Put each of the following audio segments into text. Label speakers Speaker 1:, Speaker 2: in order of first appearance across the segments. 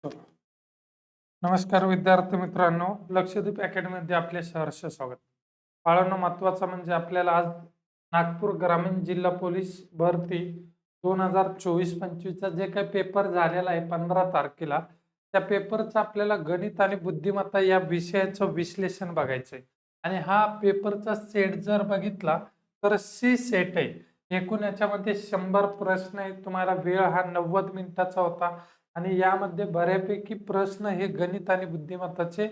Speaker 1: नमस्कार विद्यार्थी मित्रांनो, लक्षद्वीप अकॅडमीमध्ये आपले सहर्ष स्वागत. बाळांनो, महत्त्वाचं म्हणजे आपल्याला आज नागपूर ग्रामीण जिल्हा पोलीस भरती 2024-25चा जे काही पेपर झालेला आहे 15 तारखेला, त्या पेपरचं आपल्याला गणित आणि बुद्धिमत्ता या विषयाचं विश्लेषण बघायचं आहे. आणि हा पेपरचा सेट जर बघितला तर सी सेट आहे. एकूण याच्यामध्ये 100 प्रश्न आहेत. तुम्हाला वेळ हा 90 मिनिटाचा होता. आणि यामध्ये बऱ्यापैकी प्रश्न हे गणित आणि बुद्धिमत्ताचे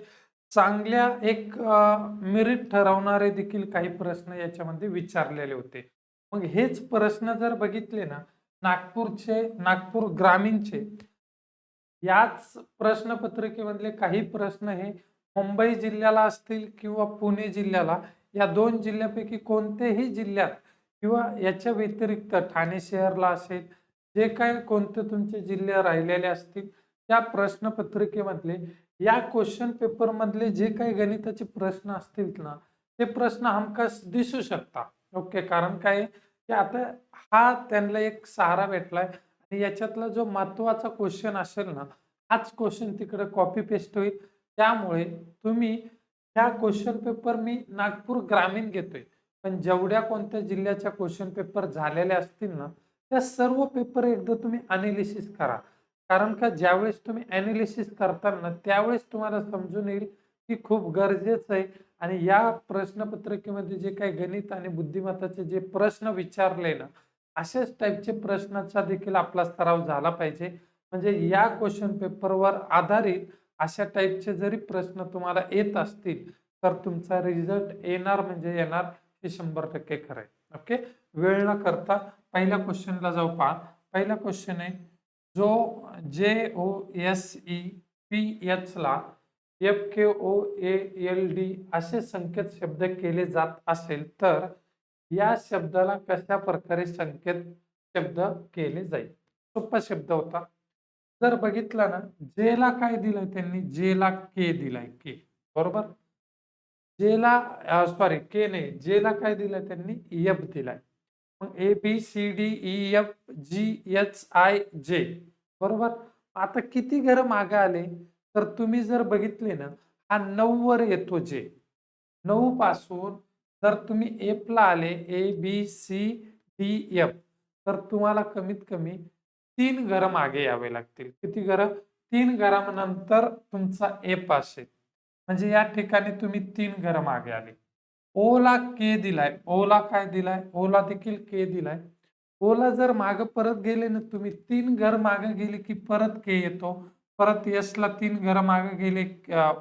Speaker 1: चांगल्या एक मेरिट ठरवणारे देखील काही प्रश्न याच्यामध्ये विचारलेले होते. मग हेच प्रश्न जर बघितले ना, नागपूर ग्रामीणचे याच प्रश्नपत्रिकेमधले काही प्रश्न हे मुंबई जिल्ह्याला असतील किंवा पुणे जिल्ह्याला, या दोन जिल्ह्यापैकी कोणत्याही जिल्ह्यात किंवा याच्या व्यतिरिक्त ठाणे शहरला असेल, जे काही कोणते तुमचे जिल्हे राहिलेले असतील त्या प्रश्नपत्रिकेमधले या क्वेश्चन पेपर मधले जे काही गणिताचे प्रश्न असतील ना, ते प्रश्न हमखास दिसू शकतात. ओके, कारण काय की आता हा त्यांना एक सहारा भेटलाय आणि याच्यातला जो महत्वाचा क्वेश्चन असेल ना, हाच क्वेश्चन तिकडे कॉपी पेस्ट होईल. त्यामुळे तुम्ही ह्या क्वेश्चन पेपर मी नागपूर ग्रामीण घेतोय, पण जेवढ्या कोणत्या जिल्ह्याच्या क्वेश्चन पेपर झालेले असतील ना, त्या सर्व पेपर एकदा तुम्ही अनालिसिस करा. कारण का ज्यावेळेस तुम्ही अनालिसिस करताना त्यावेळेस तुम्हाला समजून येईल की खूप गरजेचं आहे. आणि या प्रश्नपत्रिकेमध्ये जे काही गणित आणि बुद्धिमत्ताचे जे प्रश्न विचारले ना, अशाच टाईपचे प्रश्नाचा देखील आपला सराव झाला पाहिजे. म्हणजे या क्वेश्चन पेपरवर आधारित अशा टाईपचे जरी प्रश्न तुम्हाला येत असतील तर तुमचा रिझल्ट येणार म्हणजे येणार, हे 100% खरं आहे. ओके, वेळ न करता पहिल्या क्वेश्चनला जाऊ. पहा, पहिला क्वेश्चन आहे जो JOSEPH ला FKOALD असे संकेत शब्द केले जात असेल तर या शब्दाला कशा प्रकारे संकेत शब्द केले जाईल. सोपा शब्द होता. जर बघितलं ना, जे ला काय दिलंय त्यांनी, जे ला के दिलाय, के बरोबर. जे ला सॉरी के नाही, जे ला काय दिलंय त्यांनी, एफ दिलाय. मग ABCDEFGHIJ बरोबर. आता किती घर मागे आले तर तुम्ही जर बघितले ना, हा 9 वर येतो जे. 9 पासून जर तुम्ही एफ ला आले, ABCDF, तर तुम्हाला कमीत कमी 3 घर मागे यावे लागतील. किती घर? 3 घरानंतर तुमचा एफ असेल. म्हणजे या ठिकाणी तुम्ही 3 घर मागे आले. ओ ला के दिलाय, ओ ला काय दिलाय, ओ ला देखील के दिलाय. ओ ला जर मागे परत गेले ना तुम्ही, 3 घर मागे गेले की परत के येतो. परत एस ला 3 घर मागे गेले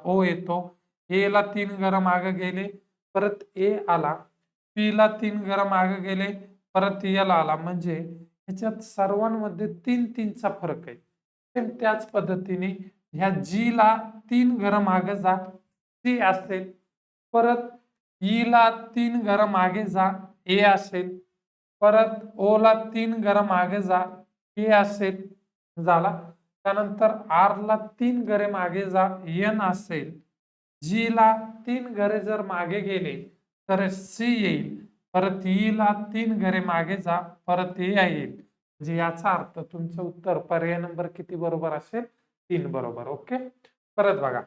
Speaker 1: ओ येतो. ए ला 3 घर मागे गेले परत ए आला. पी ला 3 घर मागे गेले परत एल आला. म्हणजे ह्याच्यात सर्वांमध्ये 3-3 चा फरक आहे. सेम त्याच पद्धतीने ह्या जी ला 3 घर मागे जा, सी असेल. परत ई ला 3 घर मागे जा, ए असेल. परत ओ ला 3 घर मागे जा, के असेल, झाला. त्यानंतर आर ला 3 घरे मागे जा, एन असेल. जी ला 3 घरे जर मागे गेले तर सी येईल. परत ई ला 3 घरे मागे जा, परत ए येईल. म्हणजे याचा अर्थ तुमचं उत्तर पर्याय नंबर किती बरोबर असेल? 3 बरोबर. ओके, परत बघा.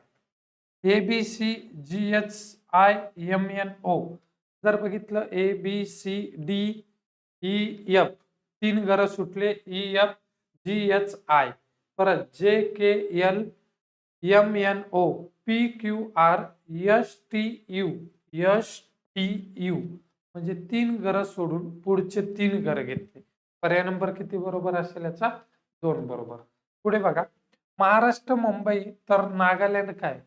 Speaker 1: ABCGHIMNO जर बघितलं, ABCDEF 3 घर सुटले, EFGHI. परत JKLMNO PQRSTU म्हणजे 3 घर सोडून पुढचे 3 घर घेतले. पर्याय नंबर किती बरोबर असेल याचा? 2 बरोबर. पुढे बघा, महाराष्ट्र मुंबई तर नागालँड काय?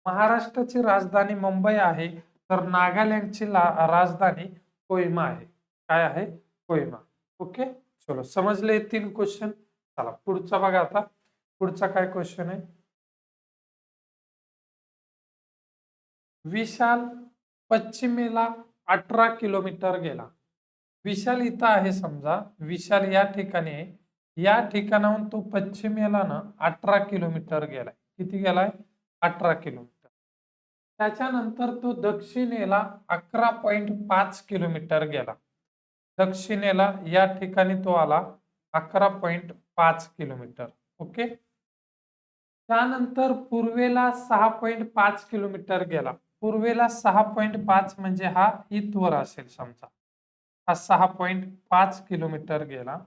Speaker 1: महाराष्ट्राची राजधानी मुंबई आहे तर नागालँडची राजधानी कोहिमा आहे. काय आहे? कोहिमा. ओके, चलो समजले 3 क्वेश्चन. चला पुढचा बघा. आता पुढचा काय क्वेश्चन आहे? विशाल पश्चिमेला 18 किलोमीटर गेला. विशाल इथं आहे समजा, विशाल या ठिकाणी आहे. या ठिकाणाहून तो पश्चिमेला ना 18 किलोमीटर गेलाय. किती गेलाय? 18 किलोमीटर. त्याच्यानंतर तो दक्षिणेला 11.5 किलोमीटर गेला. दक्षिणेला या ठिकाणी तो आला 11.5 किलोमीटर. ओके, त्यानंतर पूर्वेला 6.5 किलोमीटर गेला. पूर्वेला 6.5 म्हणजे हा इथवर असेल समजा. हा 6.5 किलोमीटर गेला.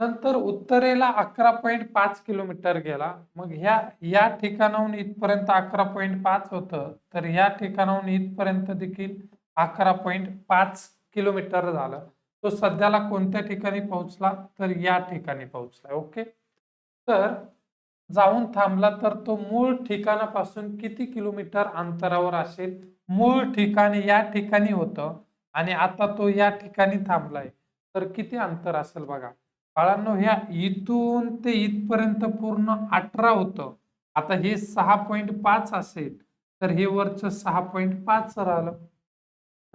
Speaker 1: नंतर उत्तरेला 11.5 किलोमीटर गेला. मग या ठिकाणाहून इथपर्यंत 11.5 होतं. तर या ठिकाणाहून इथपर्यंत देखील 11.5 किलोमीटर झालं. तो सध्याला कोणत्या ठिकाणी पोहोचला? तर या ठिकाणी पोहोचला. ओके. तर जाऊन थांबला तर तो मूळ ठिकाणापासून किती किलोमीटर अंतरावर असेल? मूळ ठिकाणी या ठिकाणी होतं आणि आता तो या ठिकाणी थांबलाय. तर किती अंतर असेल बघा. बाळांनो, ह्या इथून ते इथपर्यंत पूर्ण 18 होतं. आता हे 6.5 असेल तर हे वरचं 6.5 राहिलं.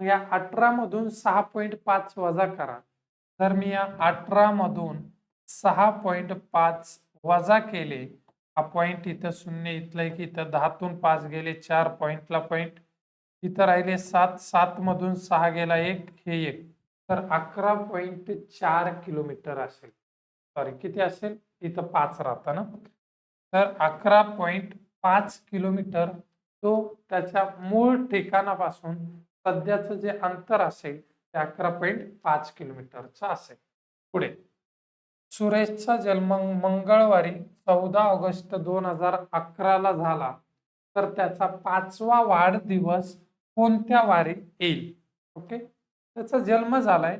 Speaker 1: मग या 18 मधून 6.5 वजा करा. तर मी या 18 मधून 6.5 वजा केले. हा पॉइंट इथं शून्य, इथलं एक, इथं 10तून 5 गेले 4 पॉइंटला पॉइंट, इथं राहिले 7, 7 मधून 6 गेला 1, हे 1. तर 11.4 किलोमीटर असेल. सॉरी, किती असेल? इथं 5 राहतं ना. तर 11.5 किलोमीटर तो त्याच्या मूळ ठिकाणापासून सध्याचं जे अंतर असेल ते 11.5 किलोमीटरचं असेल. पुढे, सुरेशचा जन्म मंगळवारी 14 ऑगस्ट 2011 ला झाला. तर त्याचा 5वा वाढदिवस कोणत्या वारी येईल? ओके. त्याचा जन्म झालाय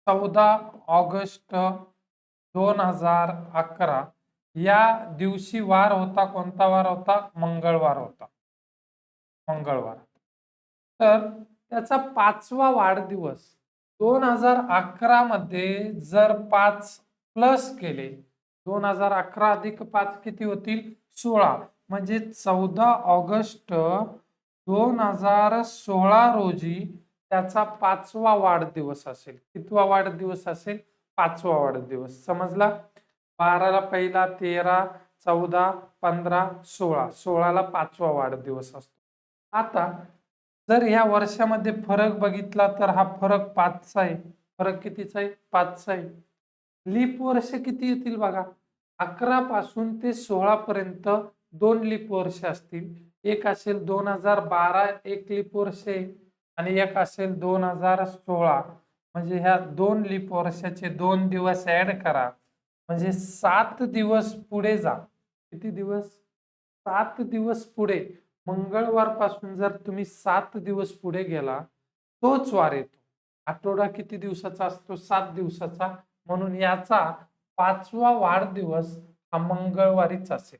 Speaker 1: 14 ऑगस्ट 2011. या दिवशी वार होता, कोणता वार होता? मंगळवार होता. मंगळवार. तर त्याचा 5वा वाढदिवस 2011 मध्ये जर 5 प्लस केले, 2011 अधिक 5 किती होतील? 16. म्हणजे 14 ऑगस्ट 2016 रोजी त्याचा 5वा वाढदिवस असेल. कितवा वाढदिवस असेल? 5वा वाढदिवस. समजला? 12ला पहिला, 13, 14, 15, 16. 16ला 5वा वाढदिवस असतो. आता जर या वर्षामध्ये फरक बघितला तर हा फरक 5चा आहे. फरक कितीचा आहे? 5चा आहे. लीप वर्ष किती येतील बघा. 11 पासून ते 16 पर्यंत 2 लीप वर्ष असतील. एक असेल 2012 एक लीप वर्ष आहे आणि एक असेल 2016. म्हणजे ह्या 2 लीप वर्षाचे 2 दिवस ऍड करा. म्हणजे 7 दिवस पुढे जा. किती दिवस? 7 दिवस पुढे. मंगळवार पासून जर तुम्ही 7 दिवस पुढे गेला तोच वार येतो. आठवडा किती दिवसाचा असतो? 7 दिवसाचा. म्हणून याचा 5वा वाढदिवस हा मंगळवारीच असेल.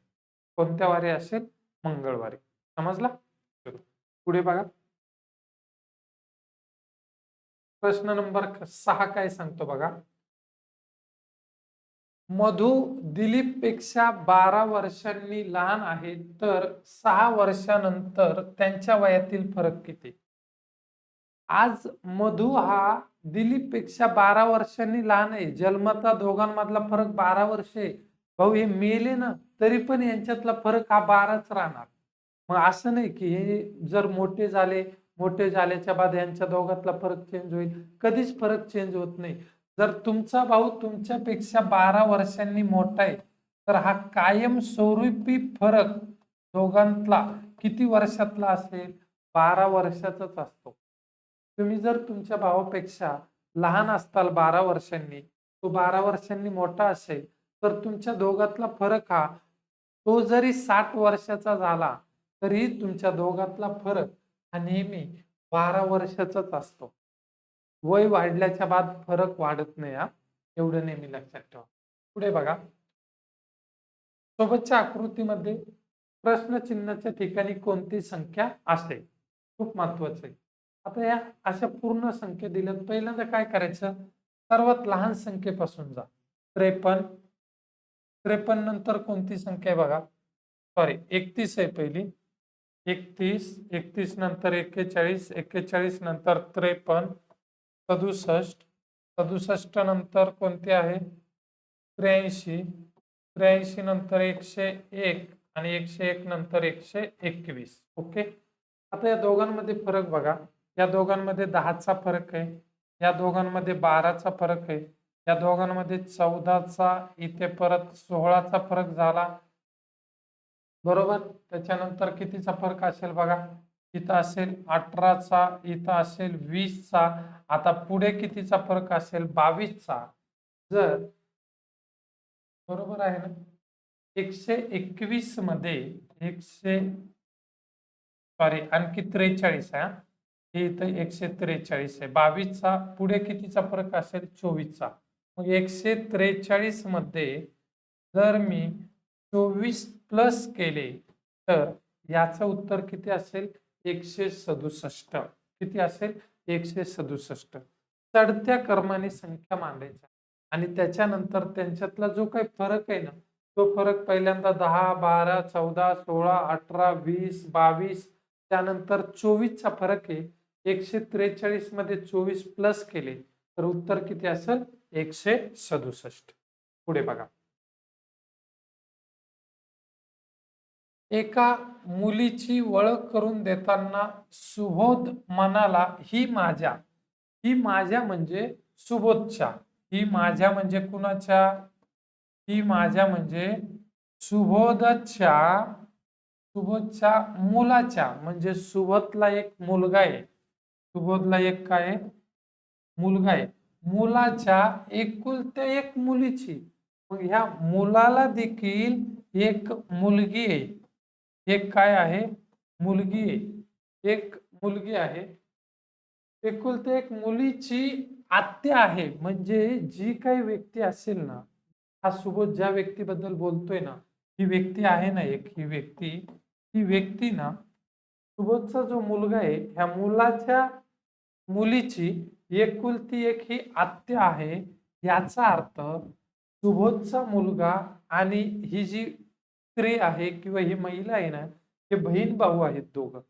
Speaker 1: कोणत्या वारी असेल? मंगळवारी. समजला? चलो, पुढे बघा. प्रश्न नंबर 6 काय सांगतो बघा. मधु दिलीपपेक्षा 12 वर्षांनी लहान आहे, तर 6 वर्षानंतर त्यांच्या वयातील फरक किती? आज मधु हा दिलीपपेक्षा 12 वर्षांनी लहान आहे. जन्मता दोघांमधला फरक 12 वर्ष आहे. भाऊ, हे मेले ना तरी पण यांच्यातला फरक हा 12च राहणार. मग असं नाही की हे जर मोठे झाल्याच्या बाद यांच्या दोघातला फरक चेंज होईल. कधीच फरक चेंज होत नाही. जर तुमचा भाऊ तुमच्यापेक्षा 12 वर्षांनी मोठा आहे तर हा कायम स्वरूपी फरक दोघांतला किती वर्षातला असेल? 12 वर्षाचाच असतो. तुम्ही जर तुमच्या भावापेक्षा लहान असताल 12 वर्षांनी, तो 12 वर्षांनी मोठा असेल, तर तुमच्या दोघातला फरक हा, तो जरी 60 वर्षाचा झाला तरी तुमच्या दोघातला फरक हा नेहमी 12 वर्षाचाच असतो. वय वाढल्याच्या बाद फरक वाढत नाही हा. एवढं नेहमी लक्षात ठेवा. पुढे बघा. सोबतच्या आकृतीमध्ये प्रश्नचिन्हाच्या ठिकाणी कोणती संख्या असेल? खूप महत्वाचं आहे. आता या अशा पूर्ण संख्या दिल्यात. पहिल्यांदा काय करायचं? सर्वात लहान संख्येपासून जा. 53. 53 नंतर कोणती संख्या आहे बघा. सॉरी, 31 आहे पहिली. 31, 31 नंतर 41, 41 नंतर 53, 67, 67 नंतर कोणते आहे? 83, 83 नंतर 101 आणि 101 नंतर 121. ओके. आता या दोघांमध्ये फरक बघा. या दोघांमध्ये 10चा फरक आहे. या दोघांमध्ये 12चा फरक आहे. या दोघांमध्ये 14चा, इथे परत 16चा फरक झाला. बरोबर. त्याच्यानंतर कितीचा फरक असेल बघा. इथं असेल 18चा, इथं असेल 20चा. आता पुढे कितीचा फरक असेल 22चा. जर बरोबर आहे ना? 121 मध्ये 100 सॉरी आणखी 43 आहे हा. हे इथं 143 आहे. 22चा पुढे कितीचा फरक असेल 24चा. मग 143 मध्ये जर मी 24 प्लस केले तर याचं उत्तर किती असेल 167. किती असेल 167. चढत्या क्रमाने संख्या मांडायच्या आणि त्याच्यानंतर त्यांच्यातला जो काही फरक आहे ना तो फरक पहिल्यांदा 10, 12, 14, 16, 18, 20, 22 त्यानंतर 24 चा फरक आहे. 143 मध्ये 24 प्लस केले तर उत्तर किती असेल 167. पुढे बघा. एका मुलीची ओळख करून देताना सुबोध म्हणाला, ही माझ्या म्हणजे सुबोधच्या. ही माझ्या म्हणजे कुणाच्या? ही माझ्या म्हणजे सुबोधच्या सुबोधच्या मुलाच्या. म्हणजे सुबोधला एक मुलगा आहे. सुबोधला एक काय आहे? मुलगा आहे. मुलाच्या एकुलत्या एक मुलीची. मग ह्या मुलाला देखील एक मुलगी आहे. एक काय आहे? मुलगी आहे. एक मुलगी आहे. एकुलत्या एक मुलीची आत्या आहे. म्हणजे जी काही व्यक्ती असेल ना, हा सुबोध ज्या व्यक्तीबद्दल बोलतोय ना, ही व्यक्ती आहे ना एक, ही व्यक्ती ना सुबोधचा जो मुलगा आहे, ह्या मुलाच्या मुलीची एकुलती एक ही आत्या आहे. याचा अर्थ सुबोधचा मुलगा आणि ही जी स्त्री आहे किंवा ही महिला आहे ना, हे बहीण भाऊ आहेत दोघं.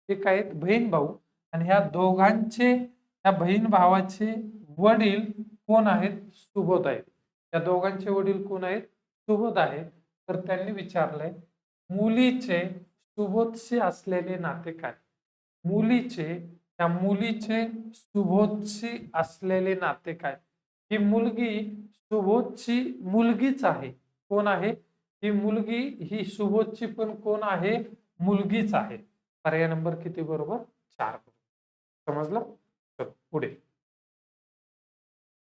Speaker 1: हे काय आहेत? बहीण भाऊ. आणि ह्या बहीण भावाचे वडील कोण आहेत? सुबोध आहेत. या दोघांचे वडील कोण आहेत? सुबोध आहेत. तर त्यांनी विचारलंय मुलीचे सुबोधशी असलेले नाते काय? त्या मुलीचे सुबोधशी असलेले नाते काय? ही मुलगी सुबोधची मुलगीच आहे. कोण आहे? ही मुलगी ही सुबोधची पण कोण आहे? मुलगीच आहे. पर्याय नंबर किती बरोबर? 4. समजलं? चलो पुढे.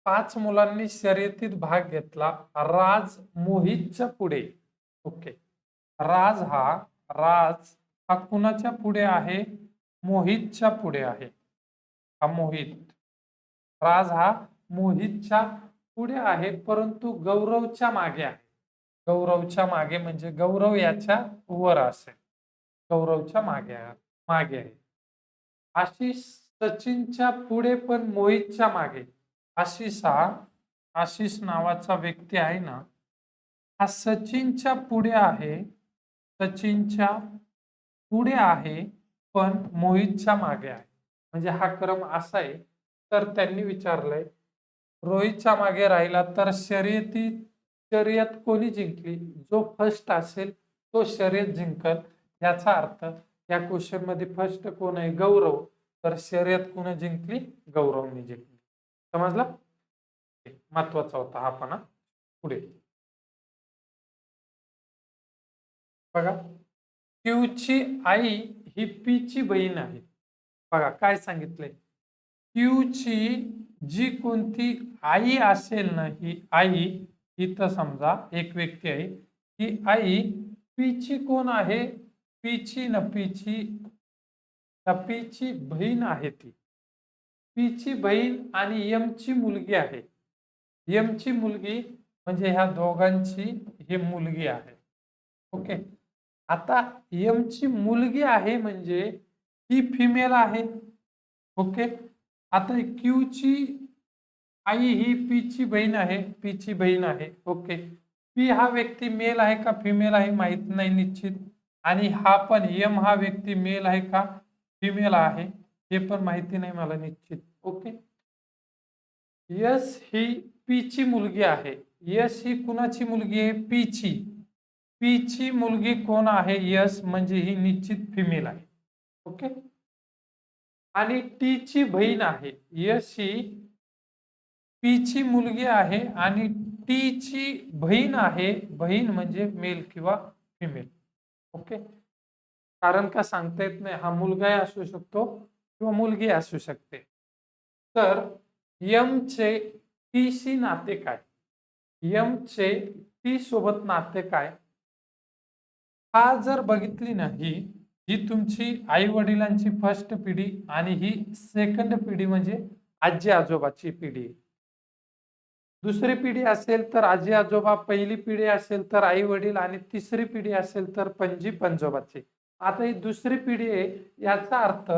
Speaker 1: 5 मुलांनी शर्यतीत भाग घेतला. राज मोहितच्या पुढे. ओके. राज हा राज हा कुणाच्या पुढे आहे? मोहितच्या पुढे आहे. हा मोहित. राज हा मोहितच्या पुढे आहे, परंतु गौरवच्या मागे आहे. गौरवच्या मागे म्हणजे गौरव याच्या वर असेल. गौरवच्या मागे आहे. आशिष सचिनच्या पुढे पण मोहितच्या मागे. आशिष नावाचा व्यक्ती आहे ना, हा सचिनच्या पुढे आहे. सचिनच्या पुढे आहे पण मोहितच्या मागे आहे. म्हणजे हा क्रम असा आहे. तर त्यांनी विचारलंय रोहितच्या मागे राहिला तर शर्यत कोणी जिंकली? जो फर्स्ट असेल तो शर्यत जिंकल. याचा अर्थ या क्वेश्चन मध्ये फर्स्ट कोण आहे? गौरव. तर शर्यत कोण जिंकली? गौरवने जिंकली. समजला? महत्वाचा होता हा पण. पुढे बघा. क्यूची आई ही पीची बहीण आहे. बघा काय सांगितलंय. क्यूची जी कोणती आई असेल ना, ही आई इथं समजा एक व्यक्ती आहे. ही आई पीची कोण आहे? पीची बहीण आहे ती. पीची बहीण आणि एमची मुलगी आहे. एमची मुलगी म्हणजे ह्या दोघांची ही मुलगी आहे. ओके. आता एमची मुलगी आहे म्हणजे ही फिमेल आहे. ओके. आता क्यूची आई ही पीची बहीण आहे. पीची बहीण आहे. ओके. पी हा व्यक्ती मेल आहे का फिमेल आहे माहित नाही निश्चित. आणि हा पण एम हा व्यक्ती मेल आहे का फिमेल आहे हे पण माहिती नाही मला निश्चित. ओके. यस ही पीची मुलगी आहे. यस ही कुणाची मुलगी आहे? पीची. पीची मुलगी कोण आहे? यस म्हणजे ही निश्चित फिमेल आहे. ओके. आणि टीची बहीण आहे. यस ही पीची मुलगी आहे आणि टीची बहीण आहे. बहीण म्हणजे मेल किंवा फिमेल. ओके. कारण का सांगता येत नाही, हा मुलगाही असू शकतो किंवा मुलगी असू शकते. तर यमचे टीशी नाते काय? यमचे टी सोबत नाते काय? हा जर बघितली ना, ही ही तुमची आई वडिलांची फर्स्ट पिढी आणि ही सेकंड पिढी म्हणजे आजी आजोबाची पिढी. दुसरी पिढी असेल तर आजी आजोबा, पहिली पिढी असेल तर आई वडील आणि तिसरी पिढी असेल तर पणजी पंजोबाची. आता ही दुसरी पिढी आहे, याचा अर्थ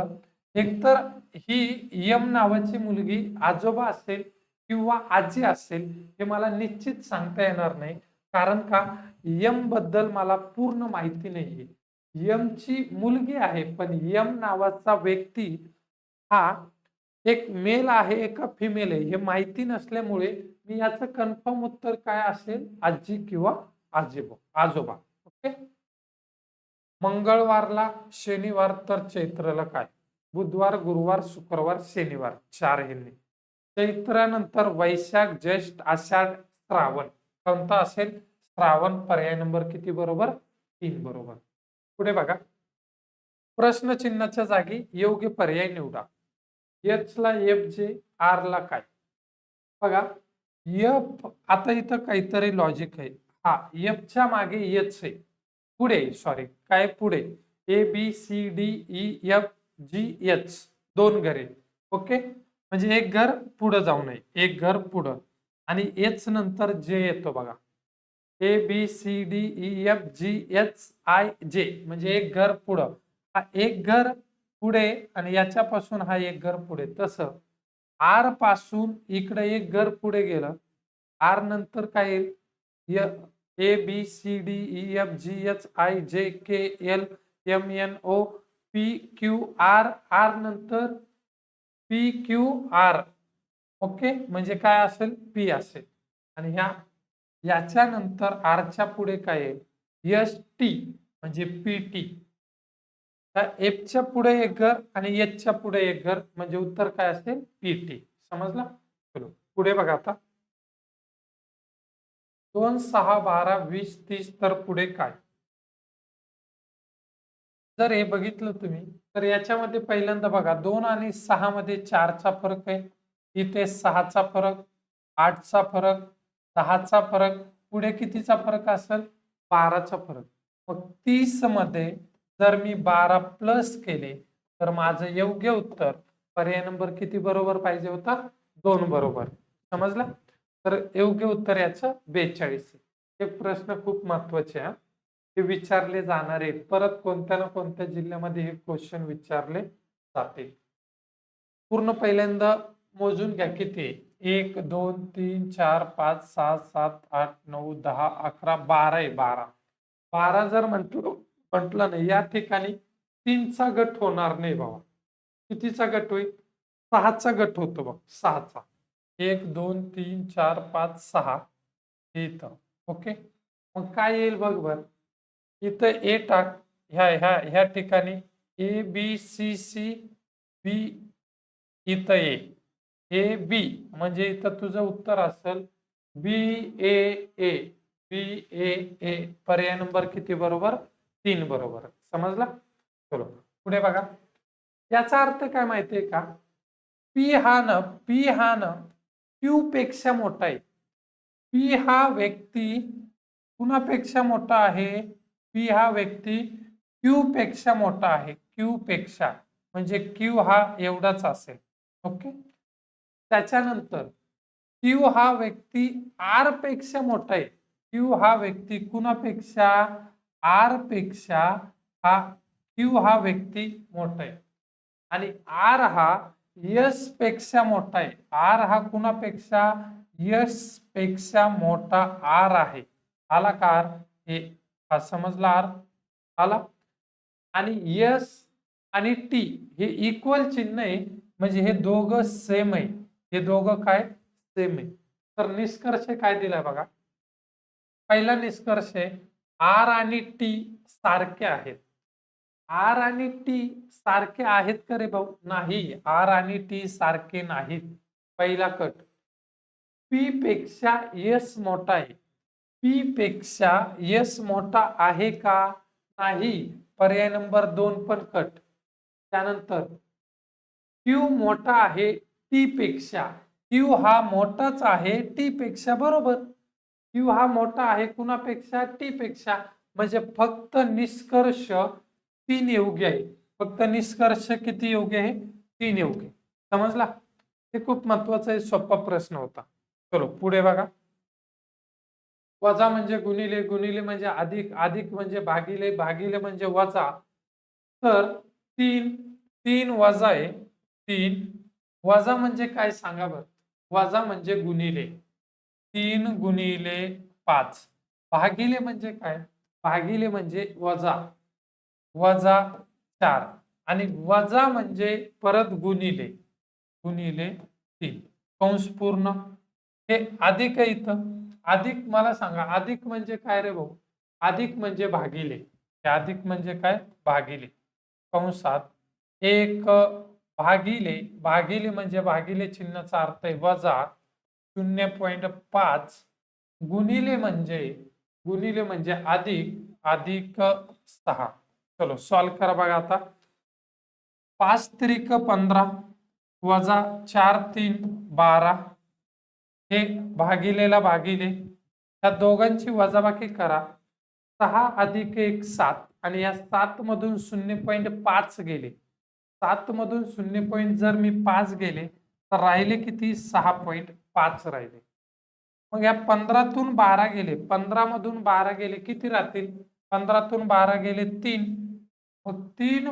Speaker 1: एकतर ही यम नावाची मुलगी आजोबा असेल किंवा आजी असेल, हे मला निश्चित सांगता येणार नाही. कारण का, यम बद्दल मला पूर्ण माहिती नाहीये. यमची मुलगी आहे, पण यम नावाचा व्यक्ती हा एक मेल आहे का फिमेल आहे हे माहिती नसल्यामुळे मी याचं कन्फर्म उत्तर काय असेल, आजी किंवा आजोबा. ओके. मंगळवारला शनिवार तर चैत्रला काय? बुधवार, गुरुवार, शुक्रवार, शनिवार 4 ह्यांनी. चैत्रानंतर वैशाख, ज्येष्ठ, आषाढ, श्रावण. कोणता असेल? श्रावण. पर्याय नंबर किती बरोबर? 3 बरोबर. पुढे बघा. प्रश्नचिन्हाच्या जागी योग्य पर्याय निवडा. एच ला एफ जे, आर ला काय? बघा, एफ आता इथं काहीतरी लॉजिक आहे. हा, एफच्या मागे एच आहे. पुढे सॉरी, काय पुढे? A B C D E F G H, 2 घरे. ओके. म्हणजे एक घर पुढे जाऊ नये, एक घर पुढं आणि एच नंतर जे येतो बघा. A B C D E F G H I J म्हणजे एक घर पुढं. हा एक घर पुढे आणि याच्यापासून हा एक घर पुढे. तसं आर पासून इकडे एक घर पुढे गेलं. आर नंतर काय येईल? A B C D E F G H I J K L M N O P Q R, R नंतर पी क्यू आर. ओके. म्हणजे काय असेल? पी असेल. आणि याच्या नंतर आरच्या पुढे काय आहे? एस टी म्हणजे पी टी. एफच्या पुढे एक घर आणि एचच्या पुढे एक घर म्हणजे उत्तर काय असेल? P T. समजला? चलो पुढे बघा आता. 2, 6, 12, 20, 30 तर पुढे काय? जर हे बघितलं तुम्ही तर याच्यामध्ये पहिल्यांदा बघा, 2 आणि 6 मध्ये 4चा फरक आहे. इथे 6चा फरक, 8चा फरक, 10चा फरक. पुढे कितीचा फरक असेल? 12चा फरक. मग 30 मध्ये जर मी 12 प्लस केले तर माझं योग्य उत्तर पर्याय नंबर किती बरोबर पाहिजे होता? 2 बरोबर. समजला? तर योग्य उत्तर याचं 42. हे प्रश्न खूप महत्वाचे आहे. हे विचारले जाणार आहेत. परत कोणत्या ना कोणत्या जिल्ह्यामध्ये हे क्वेश्चन विचारले जातील. पूर्ण पहिल्यांदा मोजून घ्या किती आहे? 1, 2, 3, 4, 5, 6, 7, 8, 9, 10, 11, 12 आहे. 12. 12 जर म्हटलं नाही या ठिकाणी 3चा गट होणार नाही बाबा. कितीचा गट होईल? 6चा गट होतो बघ. 6चा. 1, 2, 3, 4, 5, 6 इथं. ओके. मग काय येईल बघ बर. इथं ए टाक. ह्या ठिकाणी ए बी सी सी बी इथं ए बी म्हणजे इथं तुझं उत्तर असेल बी ए ए. बी ए ए. पर्याय नंबर किती बरोबर? 3 बरोबर. समजला? चलो पुढे बघा. याचा अर्थ काय माहितीये का? पी हा न क्यू पेक्षा मोठा आहे. पी हा व्यक्ती कुणापेक्षा मोठा आहे? पी हा व्यक्ती क्यू पेक्षा मोठा आहे. क्यू पेक्षा म्हणजे क्यू हा एवढाच असेल. ओके. त्याच्यानंतर क्यू हा व्यक्ती आर पेक्षा मोठा आहे. क्यू हा व्यक्ती कुणापेक्षा? आर पेक्षा हा क्यू हा व्यक्ती मोठा आहे. आणि आर हा यस पेक्षा मोठा आहे. आर हा कुणापेक्षा? यस पेक्षा मोठा आर आहे. आला का आर? हे हा समजला आर? आला? आणि यस आणि टी हे इक्वल चिन्ह आहे म्हणजे हे दोघं सेम आहे. हे दोघं काय? सेम आहे. तर निष्कर्ष काय दिलाय बघा. पहिला निष्कर्ष आहे आर आणि टी सारखे आहेत. आर आणि टी सारखे आहेत का रे भाऊ? नाही. आर आणि टी सारखे नाहीत. पहिला कट. पी पेक्षा एस मोठा आहे. पी पेक्षा एस मोठा आहे का? नाही. पर्याय नंबर 2 पण कट. त्यानंतर क्यू मोठा आहे टी पेक्षा. क्यू हा मोठाच आहे टी पेक्षा, बरोबर. क्यू हा मोठा आहे कुणापेक्षा? टी पेक्षा. म्हणजे फक्त निष्कर्ष 3 योग्य आहे. फक्त निष्कर्ष किती योग्य आहे? 3 योग्य. समजला? हे खूप महत्वाचा सोपा प्रश्न होता. चलो पुढे बघा. वजा म्हणजे गुणिले, गुणिले म्हणजे अधिक, अधिक म्हणजे भागिले, भागिले म्हणजे वजा. तर 3 वजा आहे 3 वजा म्हणजे काय सांगा बरं? वजा म्हणजे गुणिले 3 गुणिले 5 भागिले म्हणजे काय? भागिले म्हणजे वजा वजा 4 आणि वजा म्हणजे परत गुणिले गुणिले 3 कंस पूर्ण. हे अधिक आहे इथं. अधिक मला सांगा अधिक म्हणजे काय रे भाऊ? अधिक म्हणजे भागिले. हे अधिक म्हणजे काय? भागिले. कंसात 1 भागिले भागिले म्हणजे भागिले चिन्हाचा अर्थ आहे वजा 0.5 गुणिले म्हणजे अधिक अधिक 6. चलो सॉल्व करा बघा आता. 5 त्रिक 15 वजा 4 3 12 हे भागिलेला भागिले. या दोघांची वजाबाकी करा. 6 अधिक 1 7 आणि या 7 मधून 0.5 गेले. 7 मधून 0. जर मी 5 गेले तर राहिले किती? 6.5 राहिले. मग या 15 तून 12 गेले. 15 मधून 12 गेले किती राहतील? 15 तून 12 गेले 3. मग 3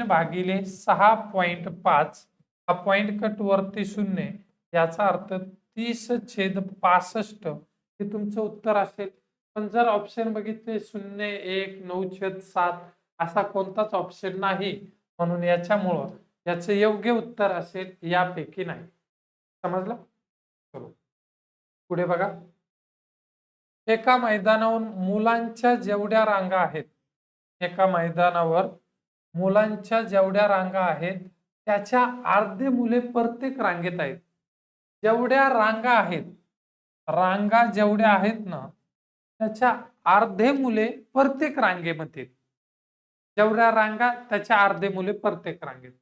Speaker 1: भागिले 6.5 हा पॉइंट कट वरती 0. याचा अर्थ 30/65 हे तुमचं उत्तर असेल. पण जर ऑप्शन बघितले 0 1 9/7 असा कोणताच ऑप्शन नाही, म्हणून याच्यामुळं याचं योग्य उत्तर असेल यापैकी नाही. समजलं? चलो पुढे बघा. एका मैदानावर मुलांच्या जेवढ्या रांगा आहेत एका मैदानावर मुलांच्या जेवढ्या रांगा आहेत त्याच्या अर्धे मुले प्रत्येक रांगेत आहेत. जेवढ्या रांगा जेवढ्या आहेत ना त्याच्या अर्धे मुले प्रत्येक रांगेमध्ये. जेवढ्या रांगा त्याच्या अर्धे मुले प्रत्येक रांगेत.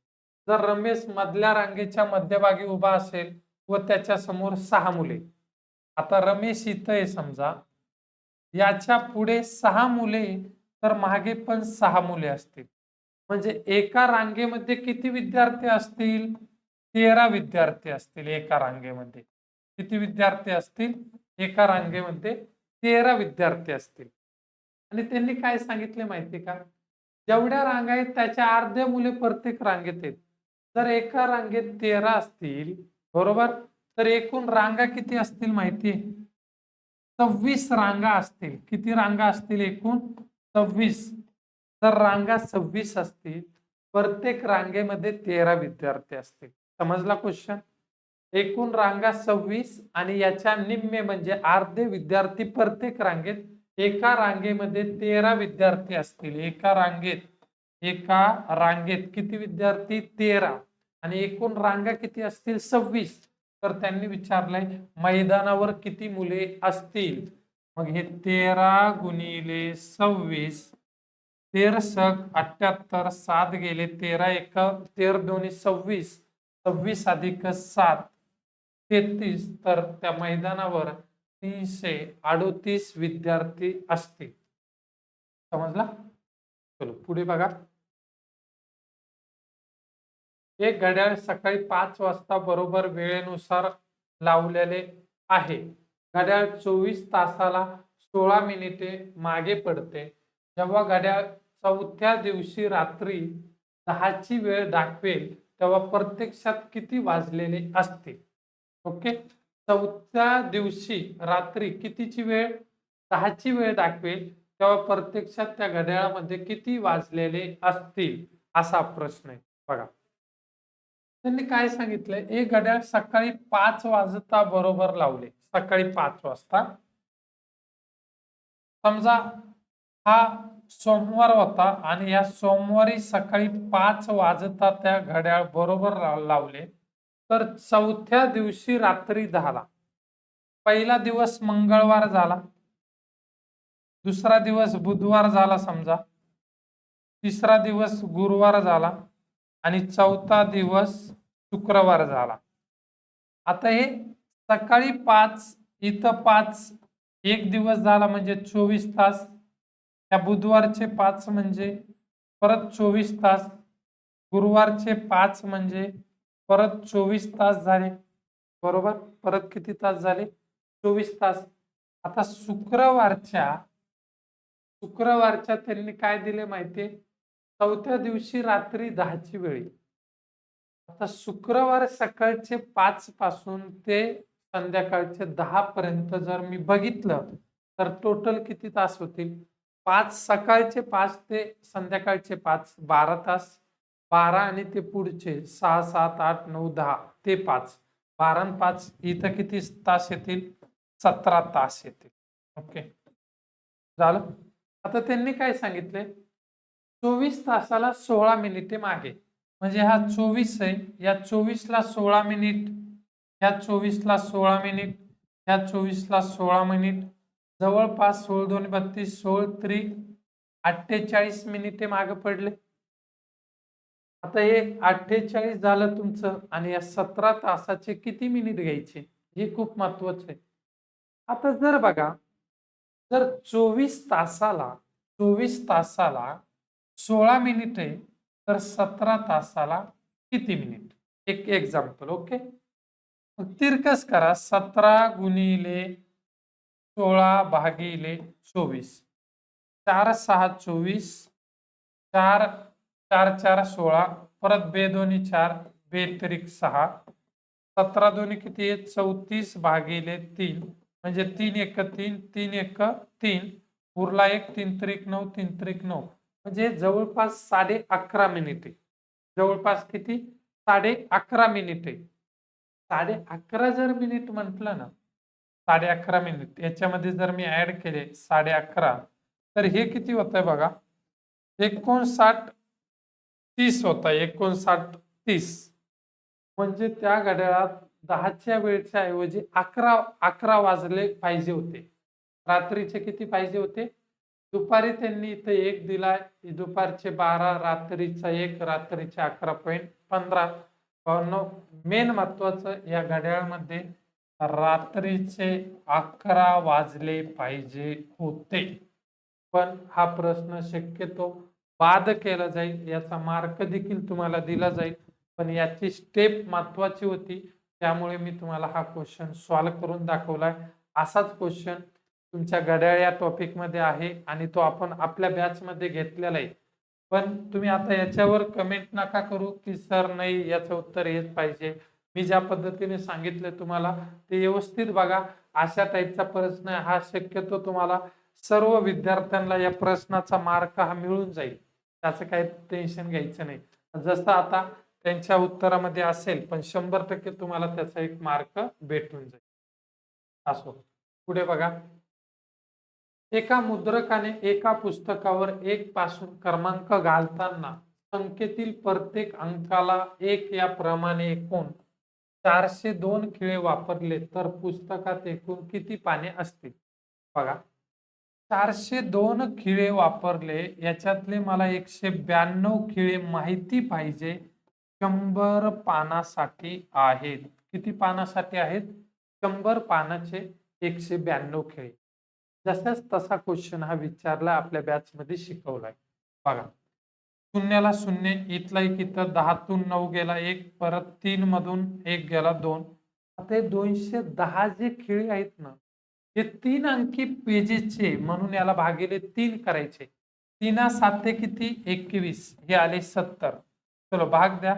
Speaker 1: जर रमेश मधल्या रांगेच्या मध्यभागी उभा असेल व त्याच्या समोर 6 मुले. आता रमेश इथं आहे समजा, याच्या पुढे 6 मुले तर मागे पण 6 मुले असतील. म्हणजे एका रांगेमध्ये किती विद्यार्थी असतील? 13 विद्यार्थी असतील एका रांगेमध्ये. किती विद्यार्थी असतील? एका रांगेमध्ये 13 विद्यार्थी असतील. आणि त्यांनी काय सांगितले माहिती का? जेवढ्या रांगा आहेत त्याच्या अर्धे मुले प्रत्येक रांगेत आहेत. जर एका रांगेत 13 असतील, बरोबर, तर एकूण रांगा किती असतील माहिती आहे? 26 रांगा असतील. किती रांगा असतील एकूण? 26. तर रांगा 26 असतील, प्रत्येक रांगेमध्ये 13 विद्यार्थी असतील. समजला क्वेश्चन? एकूण रांगा 26 आणि याच्या निम्मे म्हणजे अर्धे विद्यार्थी प्रत्येक रांगेत. एका रांगेमध्ये 13 विद्यार्थी असतील. एका रांगेत किती विद्यार्थी? 13 आणि एकूण रांगा किती असतील? 26. तर त्यांनी विचारलंय मैदानावर किती मुले असतील. मग हे 13 गुणिले 26 13 78 7 गेले 13 1 13 2 26 26 अधिक 7 33. तर त्या मैदानावर 338 विद्यार्थी असतील. समजला? चलो पुढे बघा. एक घड्याळ सकाळी 5 वाजता बरोबर वेळेनुसार लावलेले आहे. घड्याळ 24 तासाला 16 मिनिटे मागे पडते. जेव्हा घड्याळ 4थ्या दिवशी रात्री 10ची वेळ दाखवेल तेव्हा प्रत्यक्षात किती वाजलेले असतील? ओके. 4थ्या दिवशी रात्री कितीची वेळ? 10ची वेळ दाखवेल तेव्हा प्रत्यक्षात त्या घड्याळामध्ये किती वाजलेले असतील असा प्रश्न आहे. बघा त्यांनी काय सांगितलंय, एक घड्याळ सकाळी 5 वाजता बरोबर लावले. सकाळी 5 वाजता. समजा हा सोमवार होता आणि या सोमवारी सकाळी 5 वाजता त्या घड्याळ बरोबर लावले. तर 4थ्या दिवशी रात्री 10ला. पहिला दिवस मंगळवार झाला. दुसरा दिवस बुधवार झाला समजा, तिसरा दिवस गुरुवार झाला आणि चौथा दिवस शुक्रवार झाला. आता हे सकाळी 5 इथं 5 एक दिवस झाला म्हणजे 24 तास. त्या बुधवारचे 5 म्हणजे परत 24 तास. गुरुवारचे 5 म्हणजे परत 24 तास झाले. बरोबर? परत किती तास झाले? 24 तास. आता शुक्रवारच्या त्यांनी काय दिले माहितीये? चौथ्या दिवशी रात्री 10ची वेळ. आता शुक्रवार सकाळचे 5 पासून ते संध्याकाळचे 10 पर्यंत जर मी बघितलं, तर टोटल किती तास होतील? 5 सकाळचे 5 ते संध्याकाळचे 5 12 तास. 12 आणि ते पुढचे 6, 7, 8, 9, 10 ते 5. 12 आणि 5 इथं किती तास येतील? 17 तास येतील. ओके. झालं? आता त्यांनी काय सांगितलंय? 24 तासाला 16 मिनिटे मागे. म्हणजे हा 24 आहे. या 24ला 16 मिनिट, या 24ला 16 मिनिट, या 24ला 16 मिनिट. जवळपास 16 2 32, 16 त्रिक 48 मिनिटे मागे पडले. आता हे 48 झालं तुमचं आणि या 17 तासाचे किती मिनिट घ्यायचे? हे खूप महत्वाचं आहे. आता जर बघा, जर 24 तासाला 16 मिनिटे, तर 17 तासाला किती मिनिट? एक एक्झाम्पल. ओके. मग तिरकस करा. 17 गुणिले 16 भागिले 24. 4 6 24, 4 4 4 16, परत बे दोन्ही 4, बे त्रिक 6, 17 दोन्ही किती आहे? 34 भागिले 3, म्हणजे 3 1 3, 3 1 3, उरला 1, 3 त्रिक 9, 3 त्रिक 9, म्हणजे जवळपास 11.5 मिनिटे. जवळपास किती? 11.5 मिनिटे. 11.5 जर मिनिट म्हटलं ना, 11.5 मिनिट याच्यामध्ये जर मी ऍड केले 11.5, तर हे किती होतंय बघा? 59 30 होत आहे. 59 30, म्हणजे त्या घड्याळात 10च्या वेळच्या ऐवजी 11 वाजले पाहिजे होते. रात्रीचे किती पाहिजे होते? दुपारी त्यांनी इथं 1 दिलाय. दुपारचे 12, रात्रीचा 1, रात्रीचे 11.15. मेन महत्वाचं या घड्याळामध्ये रात्रीचे 11 वाजले पाहिजे होते. पण हा प्रश्न शक्यतो बाद केला जाईल. याचा मार्क देखील तुम्हाला दिला जाईल. पण याची स्टेप महत्वाची होती. त्यामुळे मी तुम्हाला हा क्वेश्चन सॉल्व्ह करून दाखवलाय. असाच क्वेश्चन तुमच्या घड्याळ या टॉपिकमध्ये आहे आणि तो आपण आपल्या बॅचमध्ये घेतलेला आहे. पण तुम्ही आता याच्यावर कमेंट नका करू की सर नाही याचं उत्तर हेच पाहिजे. मी ज्या पद्धतीने सांगितलं तुम्हाला ते व्यवस्थित बघा. अशा टाईपचा प्रश्न हा शक्यतो तुम्हाला सर्व विद्यार्थ्यांना या प्रश्नाचा मार्क हा मिळून जाईल. त्याचं काही टेन्शन घ्यायचं नाही. जसं आता त्यांच्या उत्तरामध्ये असेल, पण 100% तुम्हाला त्याचा एक मार्क भेटून जाईल. असो. पुढे बघा. एका मुद्रकाने एका पुस्तकावर 1 पासून क्रमांक घालताना संख्येतील प्रत्येक अंकाला 1 याप्रमाणे एकूण 402 खिळे वापरले तर पुस्तकात एकूण किती पाने असतील? बघा, 402 खिळे वापरले, याच्यातले मला 192 खिळे माहिती पाहिजे. 100 पानासाठी आहेत. किती पानासाठी आहेत? 100 पानाचे 192 खिळे. जसाच तसा क्वेश्चन हा विचारला आपल्या बॅच मध्ये शिकवलाय. बघा, शून्याला शून्य, इथला एक, इथं 10तून 9 गेला 1, परत 3 मधून 1 गेला 2. आता हे 210 जे खिळे आहेत ना, हे 3 अंकी पेजेसचे, म्हणून याला भागिले 3 करायचे. 3 7 किती? 21, हे आले 70. चलो भाग द्या.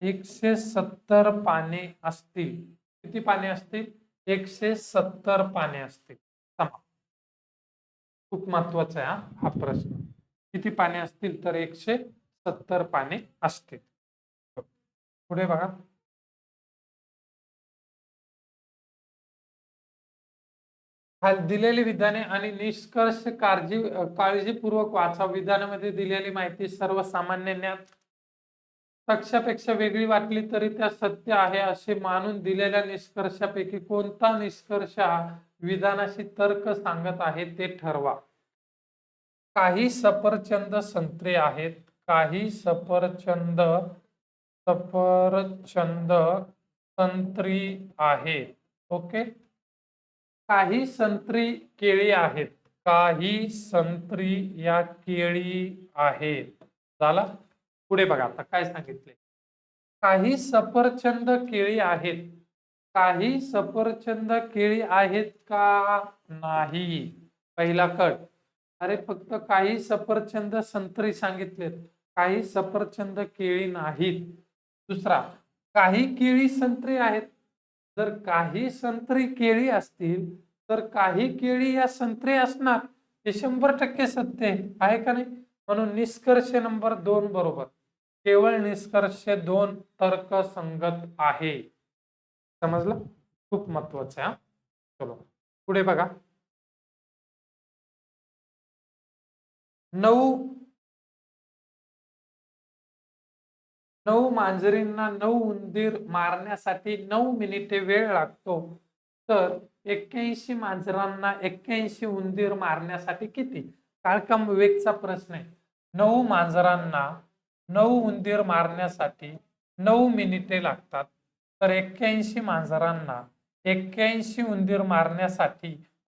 Speaker 1: 170 पाने असतील. किती पाने असतील? 170 पाने असतील. खूप महत्वाचा आहे हा प्रश्न. किती पाने असतील? तर 170 पाने असतील. पुढे बघा. दिलेली विधाने आणि निष्कर्ष काळजीपूर्वक वाचा. विधानामध्ये दिलेली माहिती सर्वसामान्य ज्ञात पक्षापेक्षा वेगळी वाटली तरी त्या सत्य आहे असे मानून दिलेल्या निष्कर्षापैकी कोणता निष्कर्ष हा विधानाशी तर्क सांगत आहे ते ठरवा. काही सफरचंद संत्री आहेत, काही सफरचंद सफरचंद संत्री आहेत. ओके. काही संत्री केळी आहेत, काही संत्री या केळी आहेत. झाला. पुढे बघा आता काय सांगितले. काही सफरचंद केळी आहेत, काही सफरचंद केळी आहेत का नाही. पहिला कट. अरे फक्त काही सफरचंद संत्री सांगितलेत, काही सफरचंद केळी नाहीत. दुसरा, काही केळी संत्री आहेत. जर काही संत्री केळी असतील तर काही केळी या संत्री असणार, हे 100% सत्य आहे का नाही. म्हणून निष्कर्ष नंबर 2 बरोबर. केवळ निष्कर्ष 2 तर्कसंगत आहे. समजलं. खूप महत्वाचं आहे. चलो पुढे बघा. 9 मांजरींना 9 उंदीर मारण्यासाठी 9 मिनिटे वेळ लागतो, तर 81 मांजरांना 81 उंदीर मारण्यासाठी किती. काळकम वेगचा प्रश्न आहे. 9 मांजरांना 9 उंदीर मारण्यासाठी 9 मिनिटे लागतात, तर 81 मांजरांना 81 उंदीर मारण्यासाठी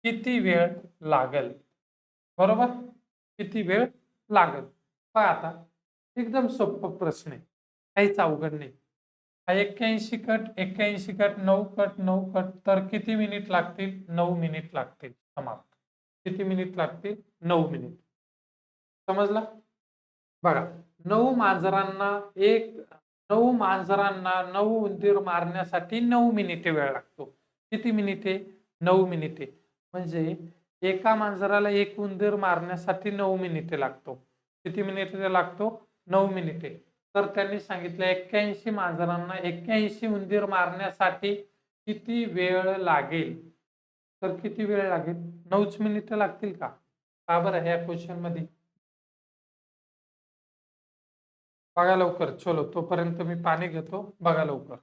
Speaker 1: किती वेळ लागेल. बरोबर. किती वेळ लागेल. पहा आता एकदम सोपा प्रश्न आहे, काहीच अवघड नाही. 81 कट 81 कट 9 कट 9 कट, तर किती मिनिट लागतील. 9 मिनिट लागतील. समाप्त. किती मिनिट लागतील. 9 मिनिट. समजला. बघा 9 मांजरांना 9 उंदीर मारण्यासाठी 9 मिनिटे वेळ लागतो. किती मिनिटे. 9 मिनिटे. म्हणजे एका मांजराला एक उंदीर मारण्यासाठी 9 मिनिटे लागतो. किती मिनिटे लागतो. 9 मिनिटे. तर त्यांनी सांगितलं 81 मांजरांना 81 उंदीर मारण्यासाठी किती वेळ लागेल. तर किती वेळ लागेल. 9 मिनिटं लागतील का. का बरं ह्या क्वेश्चन मध्ये. बघा लवकर. चलो तोपर्यंत मी पाणी घेतो. बघा लवकर.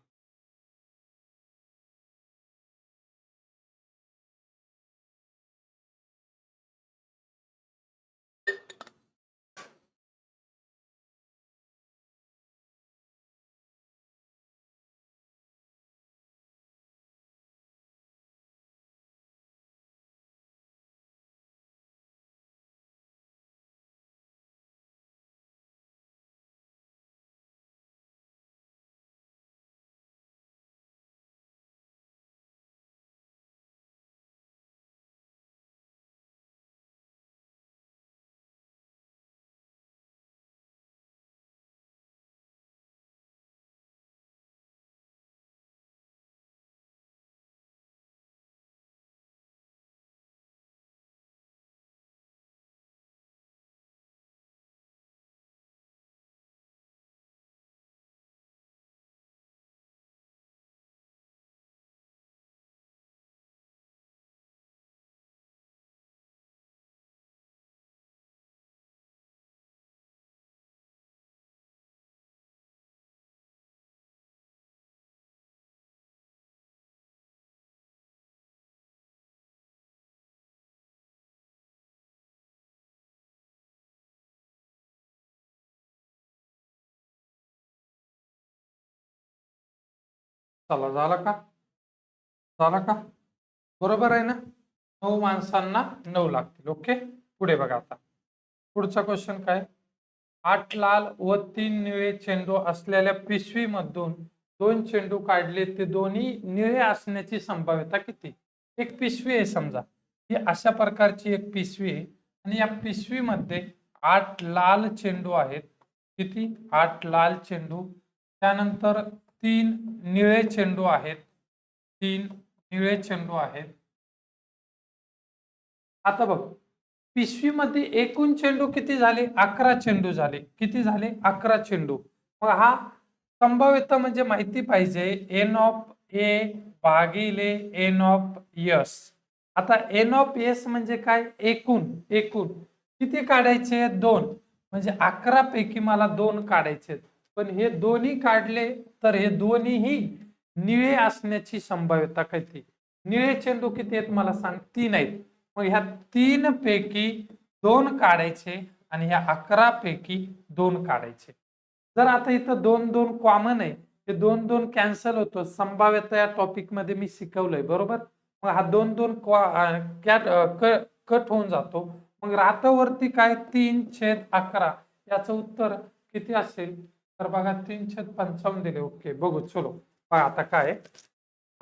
Speaker 1: चला झाला का. झाला का. बरोबर आहे ना. 9 माणसांना 9 लागतील. ओके. पुढे बघा आता. पुढचा क्वेश्चन काय. 8 लाल व 3 निळे चेंडू असलेल्या पिशवीमधून 2 चेंडू काढले, ते दोन्ही निळे असण्याची संभाव्यता किती. एक पिशवी आहे समजा. ही अशा प्रकारची एक पिशवी आहे आणि या पिशवीमध्ये 8 लाल चेंडू आहेत. किती. 8 लाल चेंडू. त्यानंतर 3 निळे चेंडू आहेत. 3 निळे चेंडू आहेत. आता बघ पिशवीमध्ये एकूण चेंडू किती झाले. 11 चेंडू झाले. किती झाले. 11 चेंडू. मग हा संभाव्यता म्हणजे माहिती पाहिजे एन ऑफ ए भागिले एन ऑफ एस. आता एन ऑफ एस म्हणजे काय. एकूण. एकूण किती काढायचे. 2. म्हणजे 11 पैकी मला 2 काढायचे. पण हे दोन्ही काढले तर हे दोन्हीही निळे असण्याची संभाव्यता किती. निळे चेंडू किती आहेत मला सांग. 3 आहेत. मग ह्या 3 पैकी 2 काढायचे आणि ह्या 11 पैकी 2 काढायचे. जर आता इथं 2-2 कॉमन आहे, हे 2-2 कॅन्सल होतो. संभाव्यता या टॉपिक मध्ये मी शिकवलंय बरोबर. मग हा 2-2 कट होऊन जातो. मग राहतं वरती काय 3/11. याचं उत्तर किती असेल तर बघा 3/55 दिले. ओके बघू चलो. बघा आता काय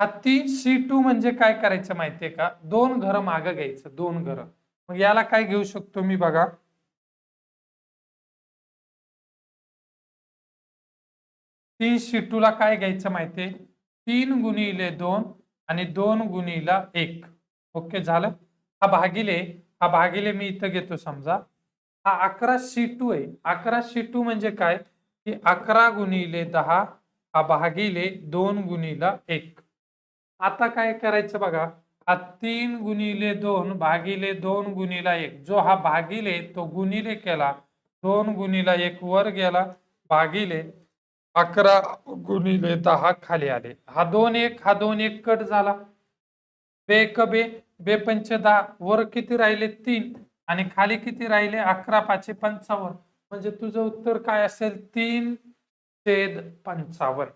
Speaker 1: हा C2 म्हणजे काय करायचं माहितीये का, 2 घरं मागं घ्यायचं, 2 घरं. मग याला काय घेऊ शकतो मी बघा, 3C2 ला काय घ्यायचं माहितीये, 3 × 2 आणि 2 × 1. ओके झालं. हा भागिले मी इथं घेतो समजा. हा 11C2 आहे. 11C2 म्हणजे काय की 11 × 10 हा भागिले 2 × 1. आता काय करायचं बघा, हा 3 × 2 भागिले 2 × 1. जो हा भागिले तो गुणिले केला, 2 × 1 वर गेला, भागिले 11 × 10 खाली आले. हा 2-1 हा 2-1 कट झाला. बे एक बे, बे पंचे 10, वर किती राहिले 3 आणि खाली किती राहिले 11×5=55. म्हणजे तुझं उत्तर काय असेल 3/55.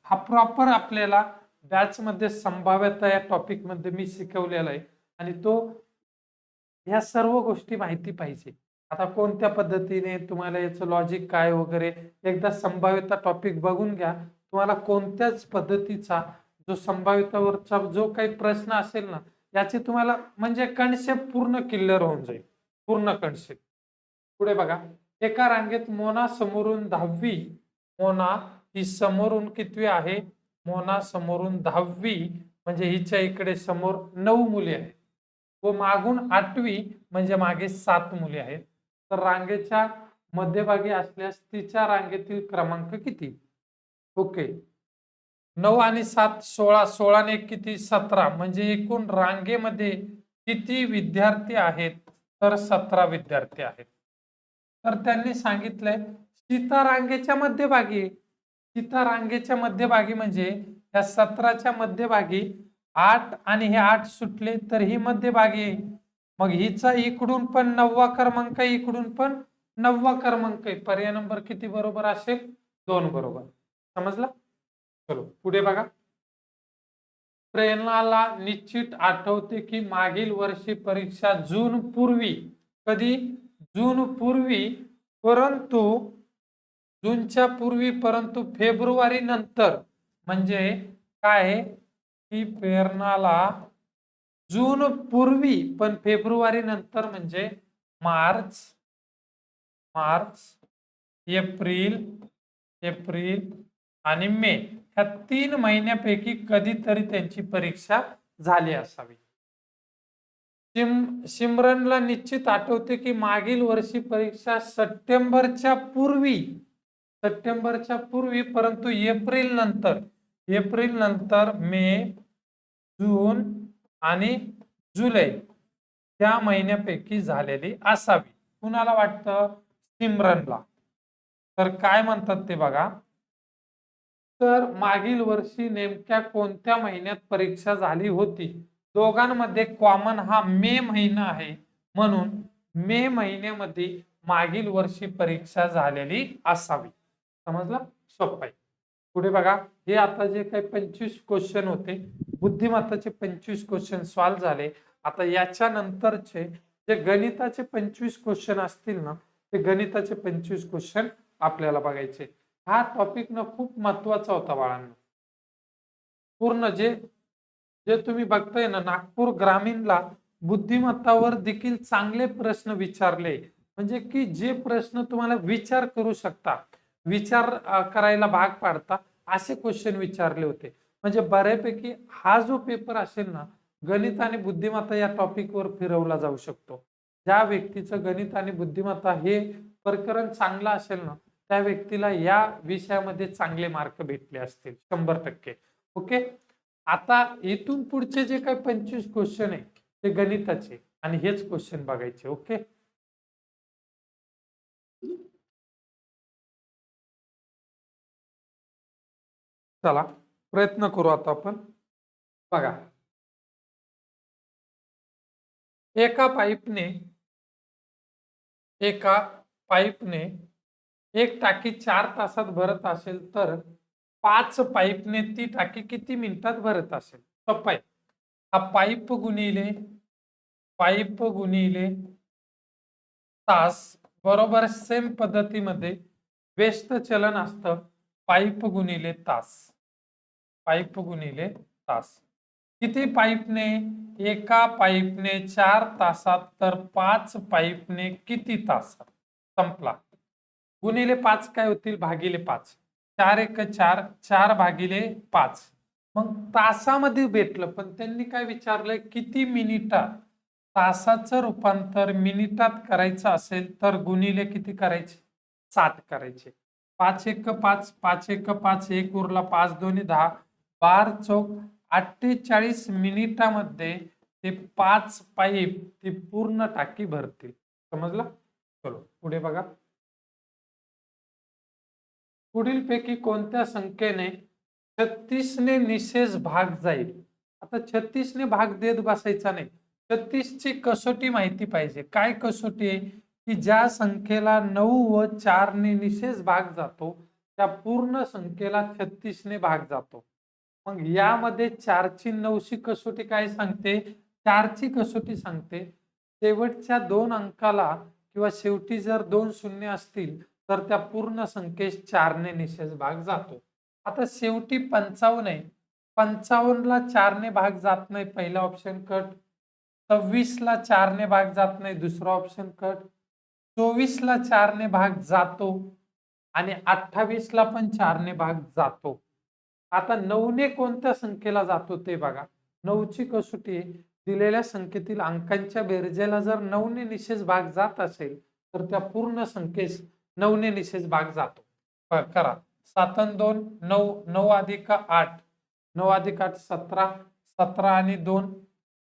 Speaker 1: हा प्रॉपर आपल्याला बॅच मध्ये संभाव्यता या टॉपिक मध्ये मी शिकवलेला आहे आणि तो ह्या सर्व गोष्टी माहिती पाहिजे. आता कोणत्या पद्धतीने तुम्हाला याचं लॉजिक काय वगैरे एकदा संभाव्यता टॉपिक बघून घ्या. तुम्हाला कोणत्याच पद्धतीचा जो संभाव्यतावरचा जो काही प्रश्न असेल ना, याचे तुम्हाला म्हणजे कन्सेप्ट पूर्ण क्लिअर होऊन जाईल. पूर्ण कन्सेप्ट. पुढे बघा, एका रांगेत मोना समोरून 10वी, मोना ही समोरून कितवी आहे, मोना समोरून 10वी म्हणजे हिच्या इकडे समोर 9 मुली आहेत व मागून 8वी म्हणजे मागे 7 मुली आहेत. तर रांगेच्या मध्यभागी असल्यास तिच्या रांगेतील क्रमांक किती. ओके, 9 आणि 7 16, 16 ने 1 किती 17 म्हणजे एकूण रांगेमध्ये किती विद्यार्थी आहेत तर 17 विद्यार्थी आहेत. तर त्यांनी सांगितलंय सीता रांगेच्या मध्यभागी. सीता रांगेच्या मध्यभागी म्हणजे या 17च्या मध्यभागी 8 आणि हे 8 सुटले तर ही मध्यभागी आहे. मग हिचा इकडून पण 9वा क्रमांक आहे, इकडून पण 9वा क्रमांक आहे. पर्याय नंबर किती बरोबर असेल 2 बरोबर. समजला. चलो पुढे बघा. प्रेरणाला निश्चित आठवते की मागील वर्षी परीक्षा जून पूर्वी, कधी जून पूर्वी, परंतु जूनच्या पूर्वी परंतु फेब्रुवारी नंतर. म्हणजे काय आहे की प्रेरणाला जून पूर्वी पण फेब्रुवारी नंतर म्हणजे मार्च, मार्च, एप्रिल, एप्रिल आणि मे ह्या 3 महिन्यापैकी कधीतरी त्यांची परीक्षा झाली असावी. सिमरनला निश्चित आठवते की मागील वर्षी परीक्षा सप्टेंबरच्या पूर्वी, सप्टेंबरच्या पूर्वी परंतु एप्रिल नंतर, एप्रिल नंतर मे, जून आणि जुलै त्या महिन्यापैकी झालेली असावी. कुणाला वाटतं सिमरनला. तर काय म्हणतात ते बघा. तर मागील वर्षी नेमक्या कोणत्या महिन्यात परीक्षा झाली होती. दोघांमध्ये कॉमन हा मे महिना आहे म्हणून मे महिन्यामध्ये मागील वर्षी परीक्षा झालेली असावी. समजलं. सोपं आहे. पुढे बघा, हे आता जे काही 25 क्वेश्चन होते बुद्धिमत्ताचे 25 क्वेश्चन सॉल्व्ह झाले. आता याच्या नंतरचे जे गणिताचे 25 क्वेश्चन असतील ना, ते गणिताचे 25 क्वेश्चन आपल्याला बघायचे. हा टॉपिक ना खूप महत्वाचा होता बाळांनो. पूर्ण जे जे तुम्ही बघताय ना, नागपूर ग्रामीणला बुद्धिमत्तावर देखील चांगले प्रश्न विचारले. म्हणजे की जे प्रश्न तुम्हाला विचार करू शकता, विचार करायला भाग पाडता असे क्वेश्चन विचारले होते. म्हणजे बऱ्यापैकी हा जो पेपर असेल ना, गणित आणि बुद्धिमत्ता या टॉपिकवर फिरवला जाऊ शकतो. ज्या व्यक्तीचं गणित आणि बुद्धिमत्ता हे प्रकरण चांगलं असेल ना, त्या व्यक्तीला या विषयामध्ये चांगले मार्क भेटले असतील 100%. ओके. आता इथून पुढचे जे काही 25 क्वेश्चन आहे ते गणिताचे आणि हेच क्वेश्चन बघायचे. ओके. चला प्रयत्न करू आता आपण. बघा, एका पाईपने एका पाईपने एक टाकी 4 तासात भरत असेल तर 5 पाईपने ती टाकी किती मिनिटात भरत असेल? सोपं आहे. हा पाईप गुणिले तास बरोबर सेम पद्धतीमध्ये व्यस्त चलन असतं पाईप गुणिले तास. पाईप गुणिले तास. किती पाईपने? एका पाईपने 4 तासात तर 5 पाईपने किती तासात? संपला. गुणिले 5 काय होतील? भागिले 5. 4 एक 4, 4 भागिले 5. मग तासामध्ये भेटलं, पण त्यांनी काय विचारलंय? किती मिनिटात? तासाचं रूपांतर मिनिटात करायचं असेल तर गुणिले किती करायचे? 60 करायचे. 5 एक 5, 5 एक 5, 1 उरला 5 दोन्ही 10, 12 चौक 48 मिनिटामध्ये ते 5 पाईप ती पूर्ण टाकी भरतील. समजलं? चलो पुढे बघा. पुढीलपैकी कोणत्या संख्येने 36 ने निशेष भाग जाईल? आता 36 ने भाग देत बसायचा नाही. 36 ची कसोटी माहिती पाहिजे. काय कसोटी आहे? की ज्या संख्येला 9 व 4 ने निशेष भाग जातो त्या पूर्ण संख्येला 36 ने भाग जातो. मग यामध्ये 4 ची 9 ची कसोटी काय सांगते? 4 ची कसोटी सांगते शेवटच्या 2 अंकाला किंवा शेवटी जर 2 शून्य असतील तर त्या पूर्ण संख्येस 4 ने निशेष भाग जातो. आता शेवटी 55 आहे. 55 ला 4 ने भाग जात नाही, पहिला ऑप्शन कट. 26 ला 4 ने भाग जात नाही, दुसरा ऑप्शन कट. 24 ला 4 ने भाग जातो आणि 28 ला पण 4 ने भाग जातो. आता 9 ने कोणत्या संख्येला जातो ते बघा. 9 ची कसोटी आहे. दिलेल्या संख्येतील अंकांच्या बेरजेला जर 9 ने निशेष भाग जात असेल तर त्या पूर्ण संख्येस 9 ने निशेष भाग जातो. करा. 7 आणि 2 9, 9 अधिक 8, 9 अधिक 8 17, 17 आणि 2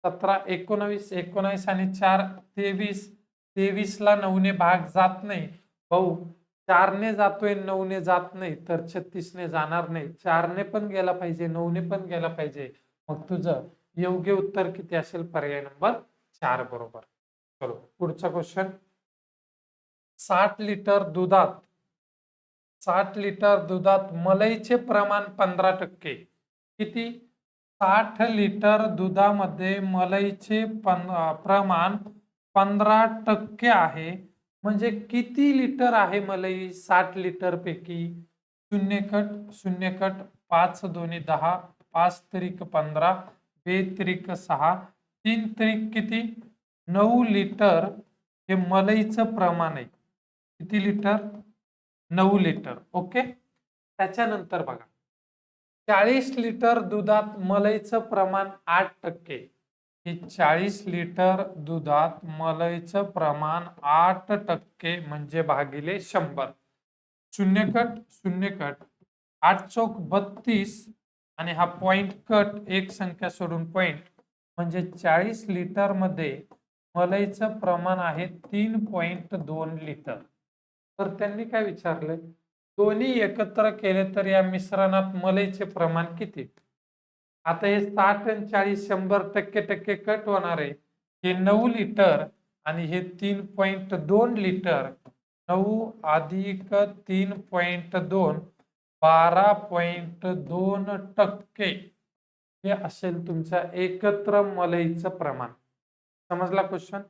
Speaker 1: 17, 19, 19 आणि 4 23, 23 ला 9 ने भाग जात नाही. भाऊ 4 ने जातोय, 9 ने जात नाही, तर 36 ने जाणार नाही. 4 ने पण गेला पाहिजे, 9 ने पण गेला पाहिजे. मग तुझं योग्य उत्तर किती असेल? पर्याय नंबर 4 बरोबर. चलो पुढचा क्वेश्चन. 60 लिटर दुधात 60 लिटर दुधात मलईचे प्रमाण 15%. किती? 60 लिटर दुधामध्ये मलईचे प्रमाण 15% आहे. म्हणजे किती लिटर आहे मलई 60 लिटर पैकी? 0 कट 0 कट 5 दोन्ही 10, 5 त्रिक 15, 2 त्रिक 6, 3 त्रिक किती? 9 लिटर हे मलईचं प्रमाण आहे. किती लिटर? 9 लिटर. ओके. त्याच्यानंतर बघा, 40 लिटर दुधात मलईचं प्रमाण 8%. हे 40 लिटर दुधात मलईचं प्रमाण 8% म्हणजे भागिले 100. 0 कट 0 कट 8 चौक 32 आणि हा पॉइंट कट, एक संख्या सोडून पॉइंट, म्हणजे 40 लिटर मध्ये मलईचं प्रमाण आहे 3.2 लिटर. तर त्यांनी काय विचारलंय? दोन्ही एकत्र केले तर या मिश्रणात मलईचे प्रमाण किती? आता हे 60 आणि 40 100% कट होणार आहे. हे 9 लिटर आणि हे 3.2 लिटर. 9 अधिक 3.2 12.2% हे असेल तुमच्या एकत्र मलईचं प्रमाण. समजला क्वेश्चन?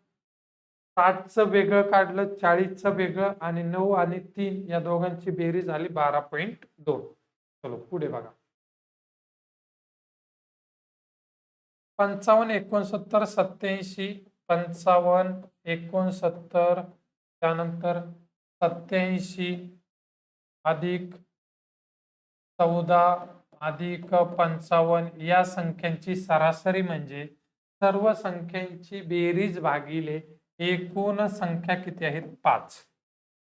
Speaker 1: 60चं वेगळं काढलं, 40चं वेगळं आणि 9 आणि 3 या दोघांची बेरीज झाली 12.2. चलो पुढे बघा. 55 69 87, 55 69 त्यानंतर 87 अधिक 14 अधिक 55 या संख्यांची सरासरी म्हणजे सर्व संख्यांची बेरीज भागिले एकूण संख्या किती आहेत? 5.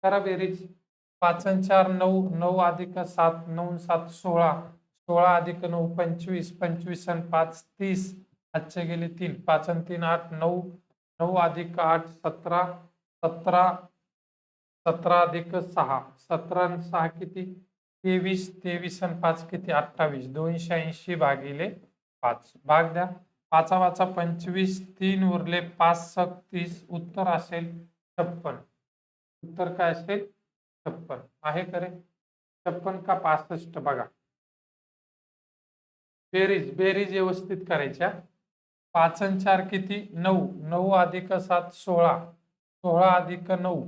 Speaker 1: करा बेरीज. 5 आणि 4 9, 9 अधिक 7, 9 7 16, 16 अधिक 9 25, 25 आणि 5 30, आजचे गेले 3, 5 आणि 3 8, 9, 9 अधिक 8 17, 17, 17 अधिक 6, 17 आणि 6 किती? 23, 23 आणि 5 किती? 28, 280 भागिले 5. भाग द्या. 5 वाचा 25, 3 उरले 5 30, उत्तर असेल 56. उत्तर काय असेल? 56 आहे का रे? 56 का 65 बघा. बेरीज बेरीज व्यवस्थित करायच्या. 5 आणि 4 किती? 9. 9 अधिक 7 16. 16 अधिक 9.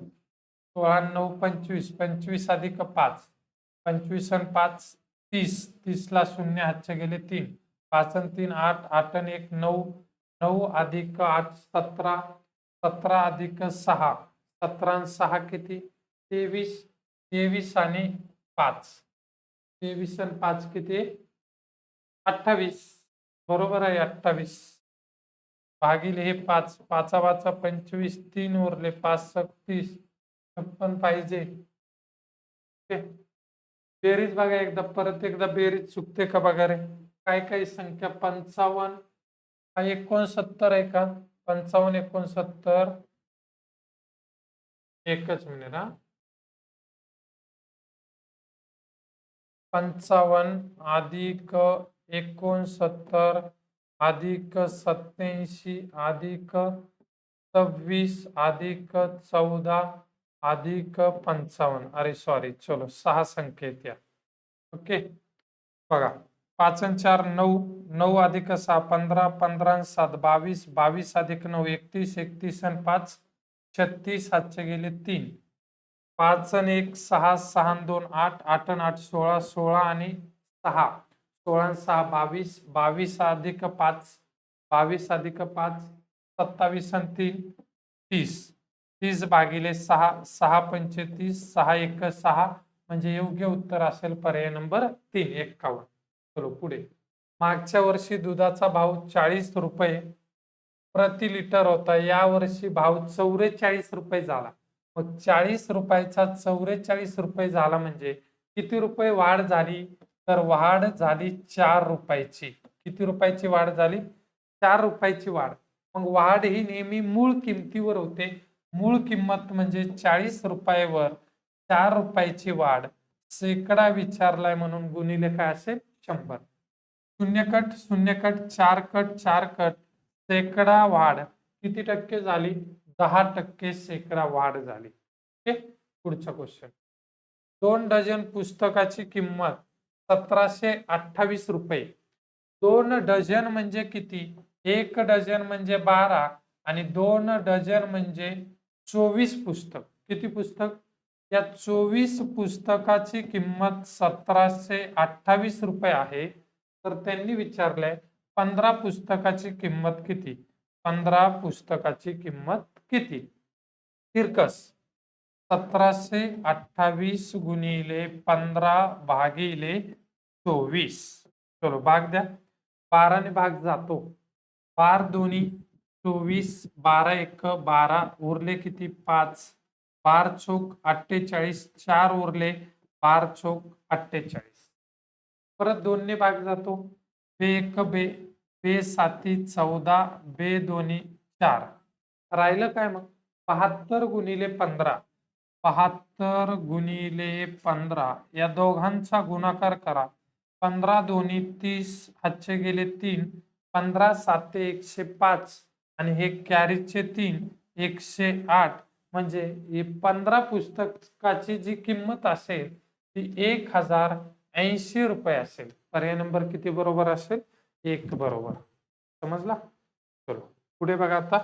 Speaker 1: 16 आणि 9 25. 25 अधिक 5. 25 आणि 5 30. 30 ला शून्य हातचे गेले 3. 5 आणि 3 8. 8 आणि 1 9. 9 अधिक 8 17. 17 अधिक 6. 17 आणि 6 किती? 23. 23 आणि 5. 23 आणि 5 किती? 28. बरोबर आहे 28. भागिले हे 5. 5 वाचा 25. 3 उरले 5 36. 56 पाहिजे. ओके. बेरीज बघा एकदा, परत एकदा बेरीज चुकते का बघा रे. काय काय संख्या 55 हा 69 आहे का? 55 69. एकच मिनिट हा. 55 अधिक 69 अधिक 87 अधिक 26 अधिक 14 अधिक 55. अरे सॉरी, चलो 6 संख्या आहेत या. ओके बघा, 5 आणि 4 9. 9 अधिक 6 15. 15 आणि 7 22. 22 अधिक 9 31. 31 आणि 5 36. हातचे गेले 3. 5 आणि 1 6. 6 आणि 2 8. 8 आणि 8 16. 16 आणि 6. 16 आणि 6 22. 22 अधिक 5. 22 अधिक 5 27 आणि 3 30. 30 भागिले 6. 6 35. 6 1 6. म्हणजे योग्य उत्तर असेल पर्याय नंबर 3 51. चलो पुढे. मागच्या वर्षी दुधाचा भाव 40 रुपये प्रति लिटर होता. या वर्षी भाव 44 रुपये झाला. मग 40 रुपयाचा 44 रुपये झाला म्हणजे किती रुपये वाढ झाली? तर वाढ झाली 4 रुपयाची. किती रुपयाची वाढ झाली? 4 रुपयाची वाढ. मग वाढ ही नेहमी मूळ किमतीवर होते. मूळ किंमत म्हणजे 40 रुपयावर 4 रुपयाची वाढ. शेकडा विचारलाय म्हणून गुणिले काय असेल? 100. शून्य कट शून्य कट 4 कट 4 कट. शेकडा वाढ किती टक्के झाली? 10% शेकडा वाढ झाली. ओके, पुढचा क्वेश्चन. 2 डझन पुस्तकाची किंमत 1728 रुपये. 2 डझन म्हणजे किती? 1 डझन म्हणजे 12 आणि 2 डझन म्हणजे 24 पुस्तक. किती पुस्तक? या 24 पुस्तकाची किंमत 1728 रुपये आहे. तर त्यांनी विचारलंय 15 पुस्तकाची किंमत किती? 15 पुस्तकाची किंमत किती? तिरकस 1728 गुणिले 15 भागिले 24. चलो भाग द्या. 12 ने भाग जातो. 12 दोन्ही 24. 12 एक 12. उरले किती? 5. 12 चोक 48. 4 उरले. 12 चोक 48. परत 2 ने भाग जातो. बे एक बे. बे साती 14. बे दोन्ही 4. राहिलं काय मग? 72 गुणिले 15. 72 गुणिले 15 या दोघांचा गुणाकार करा. 15 दोन्ही 30. हातचे गेले 3. 15 साते 105 आणि हे कॅरीचे 3 108. म्हणजे 15 पुस्तकाची जी किंमत असेल ती 1080 रुपये असेल. पर्याय नंबर किती बरोबर असेल? 1 बरोबर. समजला? चलो पुढे बघा आता.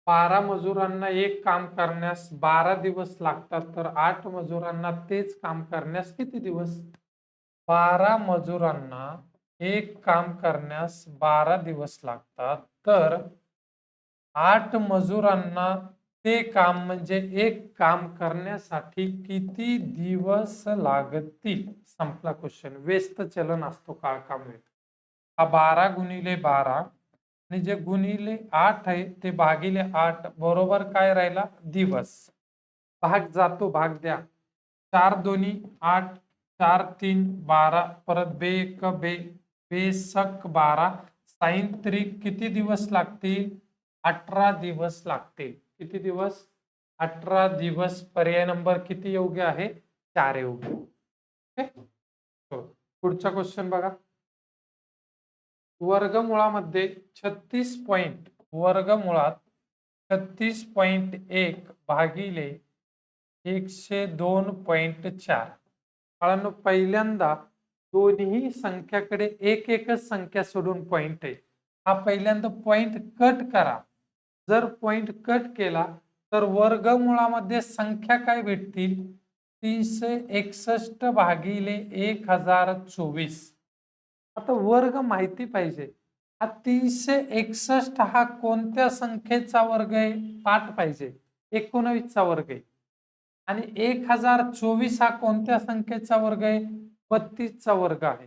Speaker 1: 12 मजुरांना एक काम करण्यास 12 दिवस लागतात, तर 8 मजुरांना तेच काम करण्यास किती दिवस? 12 मजुरांना एक काम करण्यास 12 दिवस लागतात, तर 8 मजुरांना ते काम म्हणजे एक काम करण्यासाठी किती दिवस लागतील? संपला क्वेश्चन. व्यस्त चलन असतो काळकामुळे. हा 12 गुणिले 12 आणि जे गुणिले 8 आहे ते भागिले 8 बरोबर काय राहिला? दिवस. भाग जातो, भाग द्या. 4 दोन्ही 8. 4 3 12. परत बे एक बे. बे सक 12. साइन त्रिक किती दिवस लागतील? 18 दिवस लागतील. किती दिवस? 18 दिवस. पर्याय नंबर किती योग्य आहे? 4 योग्य. ओके, पुढचा क्वेश्चन बघा. वर्गमुळामध्ये 36 पॉइंट वर्गमुळात 36.1 भागिले 102.4. बाळांनो, पहिल्यांदा दोन्ही संख्याकडे एक एकच संख्या सोडून पॉइंट आहे. हा पहिल्यांदा पॉइंट कट करा. जर पॉइंट कट केला तर वर्गमुळामध्ये संख्या काय भेटतील? 361 भागिले 1024. आता वर्ग माहिती पाहिजे. हा 361 हा कोणत्या संख्येचा वर्ग आहे? पाठ पाहिजे. 19 चा वर्ग आहे. आणि 1024 हा कोणत्या संख्येचा वर्ग आहे? 32 चा वर्ग आहे.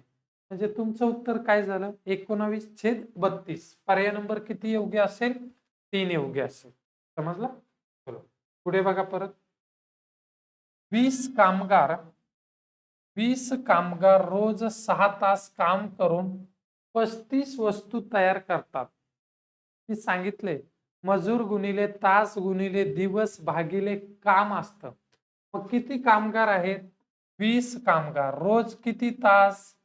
Speaker 1: म्हणजे तुमचं उत्तर काय झालं? 19/32. पर्याय नंबर किती योग्य असेल? 3 योग्य असेल. समजला? चलो पुढे बघा परत. 20 कामगार 20 कामगार रोज 6 तास काम करून 35 वस्तू तयार करतात. मी सांगितले मजूर गुणिले तास गुणिले दिवस भागिले काम असतं. मग किती कामगार आहेत? 20 कामगार रोज किती तास?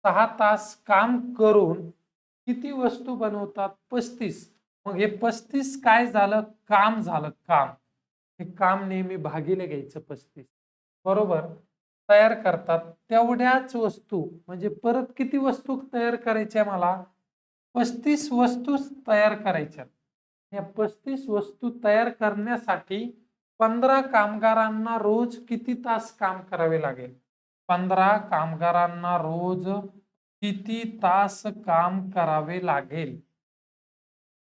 Speaker 1: 6 तास काम करून किती वस्तू बनवतात? 35. मग हे 35 काय झालं? काम झालं. काम हे काम नेहमी भागिले घ्यायचं 35 बरोबर. तयार करतात तेवढ्याच वस्तू, म्हणजे परत किती वस्तू तयार करायच्या? मला 35 वस्तू तयार करायच्या. या 35 वस्तू तयार करण्यासाठी 15 कामगारांना रोज किती तास काम करावे लागेल? 15 कामगारांना रोज किती तास काम करावे लागेल?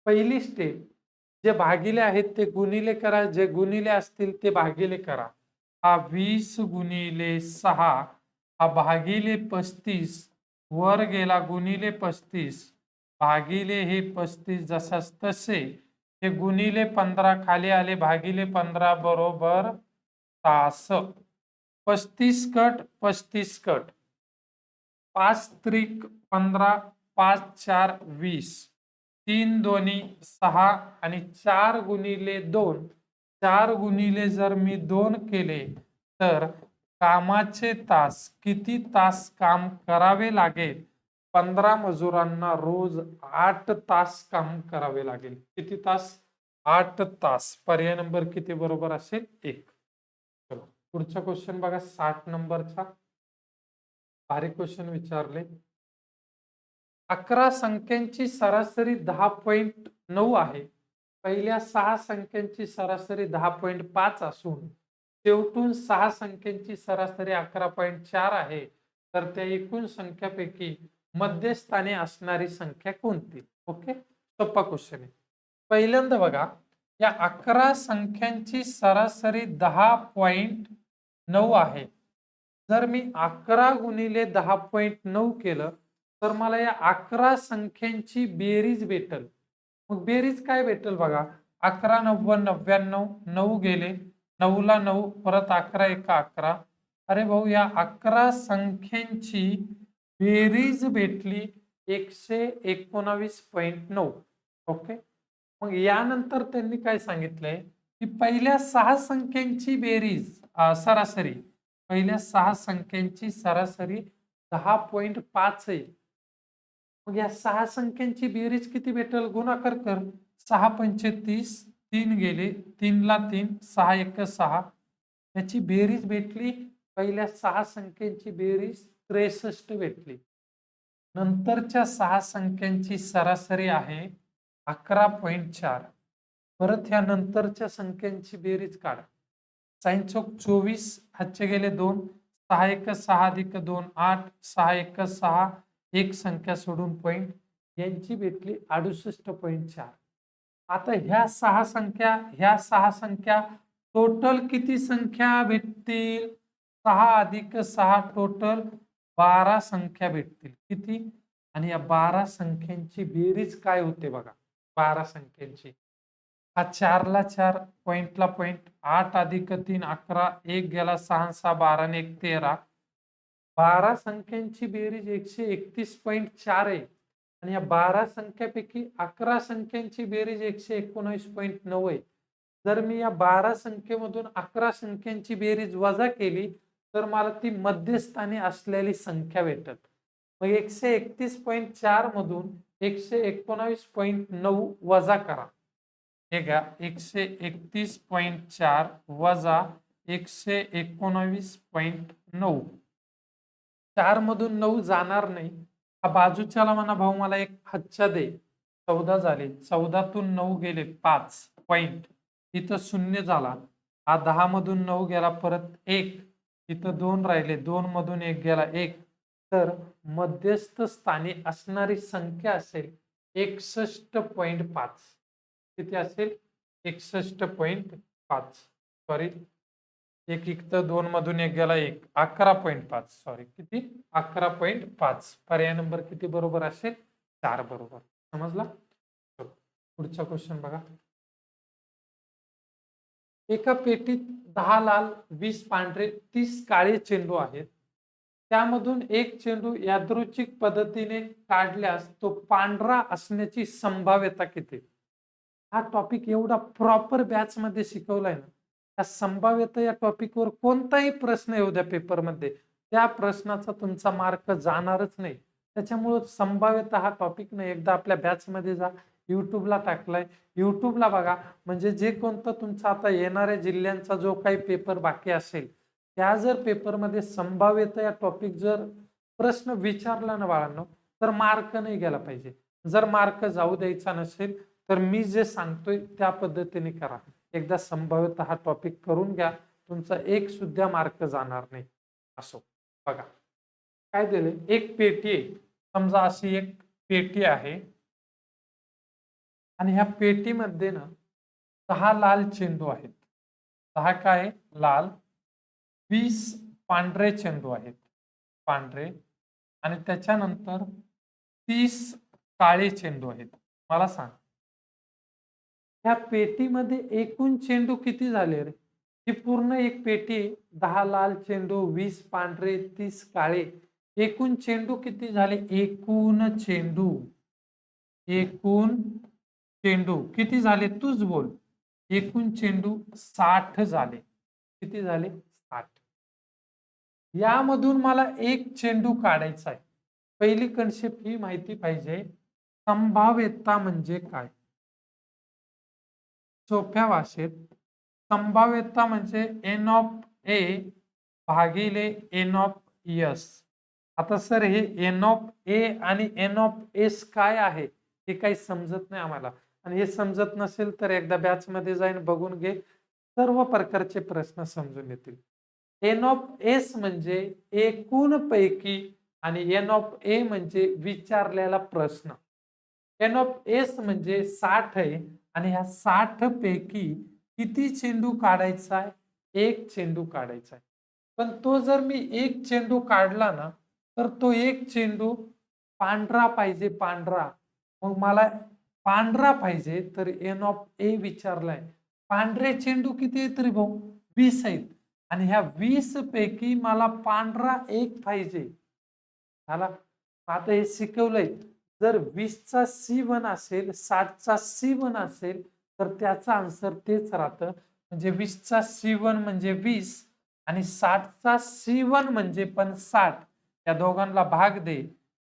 Speaker 1: पहिली स्टेप, जे भागिले आहेत ते गुणिले करा, जे गुणिले असतील ते भागिले करा. हा 20 गुणिले 6 हा भागिले 35 वर गेला गुणिले 35 भागिले हे 35 जसाच तसे हे गुणिले 15 खाली आले भागिले 15 बरोबर तास. 35 कट 35 कट 5 त्रिक 15 5 4 20 3 दोन्ही 6 आणि 4 गुणिले 2 4 गुणिले जर मी 2 केले तर कामाचे तास किती तास काम करावे लागेल? 15 मजुरांना रोज 8 तास काम करावे लागेल. किती तास? 8 तास. पर्याय नंबर किती बरोबर असेल? 1. चलो पुढचा क्वेश्चन बघा 60 नंबरचा. भारी क्वेश्चन विचारले. 11 संख्यांची सरासरी 10.9 आहे. पहिल्या 6 संख्यांची सरासरी 10.5 असून शेवटून 6 संख्यांची सरासरी 11.4 आहे. तर त्या एकूण संख्यापैकी मध्यस्थानी असणारी संख्या कोणती? ओके, सोपा क्वेश्चन आहे. पहिल्यांदा बघा, या 11 संख्यांची सरासरी 10.9 आहे. जर मी 11 गुणिले 10.9 केलं तर मला या 11 संख्यांची बेरीज भेटल. मग बेरीज काय भेटल बघा. 11 9 99 9 गेले 9 ला 9 परत 11 1 11. अरे भाऊ, या 11 संख्यांची बेरीज भेटली 119.9. ओके, मग यानंतर त्यांनी काय सांगितलंय की पहिल्या 6 संख्यांची बेरीज सरासरी पहिल्या 6 संख्यांची सरासरी 10.5 आहे. मग या 6 संख्यांची बेरीज किती भेटेल? गुणाकार कर. 6 पंचे 30 3 गेले 3 ला 3 6 1 6. याची बेरीज भेटली. पहिल्या 6 संख्यांची बेरीज 63 भेटली. नंतरच्या 6 संख्यांची सरासरी आहे 11.4. परत ह्या नंतरच्या संख्यांची बेरीज काढा. 6 चौक 24 हातचे गेले 2 6 1 6 अधिक 2 8 6 1 6 एक संख्या सोडून पॉइंट यांची भेटली 68.4. आता ह्या 6 संख्या टोटल किती संख्या भेटतील? 6 अधिक 6 टोटल 12 संख्या भेटतील. किती? आणि या 12 संख्यांची बेरीज काय होते बघा. 12 संख्यांची हा 4 ला 4 पॉइंटला पॉइंट 8 अधिक 3 11 1 गेला 6 6 12 आणि 1 13. 12 संख्यांची बेरीज 131.4 आहे. आणि या 12 संख्यापैकी 11 संख्यांची बेरीज 119.9 आहे. जर मी या 12 संख्येमधून 11 संख्यांची बेरीज वजा केली तर मला ती मध्यस्थानी असलेली संख्या भेटत. मग 131.4 मधून 119.9 वजा करा. हे घ्या 131.4 वजा 119.9. 4 मधून 9 जाणार नाही. हा बाजूच्याला म्हणा भाऊ मला एक हातच्या दे. 14 झाले. 14तून 9 गेले 5 पॉइंट. इथं 0 झाला. हा 10 मधून 9 गेला परत 1. इथं 2 राहिले. 2 मधून 1 गेला 1. तर मध्यस्थ स्थानी असणारी संख्या असेल 61.5. किती असेल? 61.5. सॉरी, एक इथं 2 मधून 1 गेला 1. 11.5. सॉरी, किती? 11.5. पर्याय नंबर किती बरोबर असेल? 4 बरोबर. समजला? चलो, पुढचा क्वेश्चन बघा. एका पेटीत 10 लाल, 20 पांढरे, 30 काळे चेंडू आहेत. त्यामधून एक चेंडू यादृच्छिक पद्धतीने काढल्यास तो पांढरा असण्याची संभाव्यता किती? हा टॉपिक एवढा प्रॉपर बॅच मध्ये शिकवलाय ना, त्या संभाव्यता या टॉपिकवर कोणताही प्रश्न येऊ द्या पेपरमध्ये, त्या प्रश्नाचा तुमचा मार्क जाणारच नाही. त्याच्यामुळे संभाव्यता हा टॉपिक नाही, एकदा आपल्या बॅच मध्ये जा. युट्यूबला टाकलाय, युट्यूबला बघा. म्हणजे जे कोणतं तुमचा आता येणाऱ्या जिल्ह्यांचा जो काही पेपर बाकी असेल, त्या जर पेपरमध्ये संभाव्यता या टॉपिक जर प्रश्न विचारला ना बाळांनो, तर मार्क नाही गेला पाहिजे. जर मार्क जाऊ द्यायचा नसेल तर मी जे सांगतोय त्या पद्धतीने करा. एकदा संभाव्यता हा टॉपिक करून घ्या, तुमचा एक सुद्धा मार्क जाणार नाही. असो, बघा काय दिले. एक पेटी आहे, समजा अशी एक पेटी आहे आणि ह्या पेटीमध्ये ना 10 लाल चेंडू आहेत. 10 काय? लाल. 20 पांढरे चेंडू आहेत, पांढरे. आणि त्याच्यानंतर 30 काळे चेंडू आहेत. मला सांग, ह्या पेटीमध्ये एकूण चेंडू किती झाले रे? ही पूर्ण एक पेटी, 10 लाल चेंडू, 20 पांढरे, 30 काळे. एकूण चेंडू किती झाले? एकूण चेंडू, एकूण चेंडू किती झाले? तूच बोल. एकूण चेंडू 60 झाले. किती झाले? 60. यामधून मला एक चेंडू काढायचा आहे. पहिली कन्सेप्ट ही माहिती पाहिजे, संभाव्यता म्हणजे काय. सोप्या भाषेत संभाव्यता म्हणजे एन ऑफ ए भागिले एन ऑफ एस. आता सर हे एन ऑफ ए आणि एन ऑफ एस काय आहे हे काही समजत नाही आम्हाला. आणि हे समजत नसेल तर एकदा बॅच मध्ये जाईन, बघून घे, सर्व प्रकारचे प्रश्न समजून येतील. एन ऑफ एस म्हणजे एकूण पैकी आणि एन ऑफ ए म्हणजे विचारलेला प्रश्न. एन ऑफ एस म्हणजे 60 आहे आणि ह्या 60 पैकी किती चेंडू काढायचा आहे? एक चेंडू काढायचा आहे. पण तो जर मी एक चेंडू काढला ना, तर तो एक चेंडू पांढरा पाहिजे, पांढरा. मग मला पांढरा पाहिजे, तर एन ऑफ ए विचारलाय. पांढरे चेंडू किती आहेत रे भाऊ? 20 आहेत. आणि ह्या 20 पैकी मला पांढरा एक पाहिजे. झाला. आता हे शिकवलंय, जर 20चा C1 असेल, 60चा C1 असेल, तर त्याचा आन्सर तेच राहतं. म्हणजे 20चा C1 म्हणजे 20 आणि 60चा C1 म्हणजे पण 60. या दोघांना भाग दे.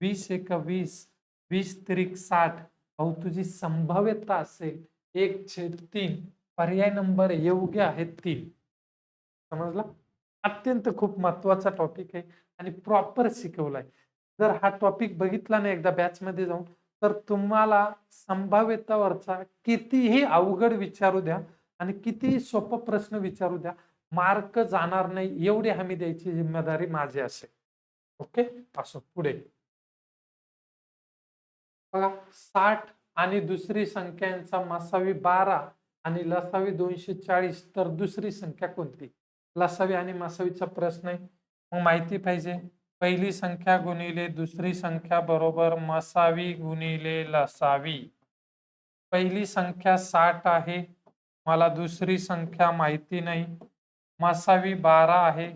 Speaker 1: 20 एक 20, 20 त्रिक 60. भाऊ तुझी संभाव्यता असेल 1/3. पर्याय नंबर योग्य आहे 3. समजला? अत्यंत खूप महत्वाचा टॉपिक आहे आणि प्रॉपर शिकवलाय. जर हा टॉपिक बघितला ना एकदा बॅच मध्ये जाऊन, तर तुम्हाला संभाव्यतावरचा कितीही अवघड विचारू द्या आणि कितीही सोपा प्रश्न विचारू द्या, मार्क जाणार नाही एवढी हमी द्यायची जिम्मेदारी माझी असेल. ओके, असो पुढे बघा. 60 आणि दुसरी संख्यांचा मसावी 12 आणि लसावी 240, तर दुसरी संख्या कोणती? लसावी आणि मसावीचा प्रश्न आहे, मग माहिती पाहिजे. पहिली संख्या गुणिले दुसरी संख्या बरोबर मसावी गुणिले लसावी. पहिली संख्या 60 आहे, मला दुसरी संख्या माहिती नाही. मसावी 12 आहे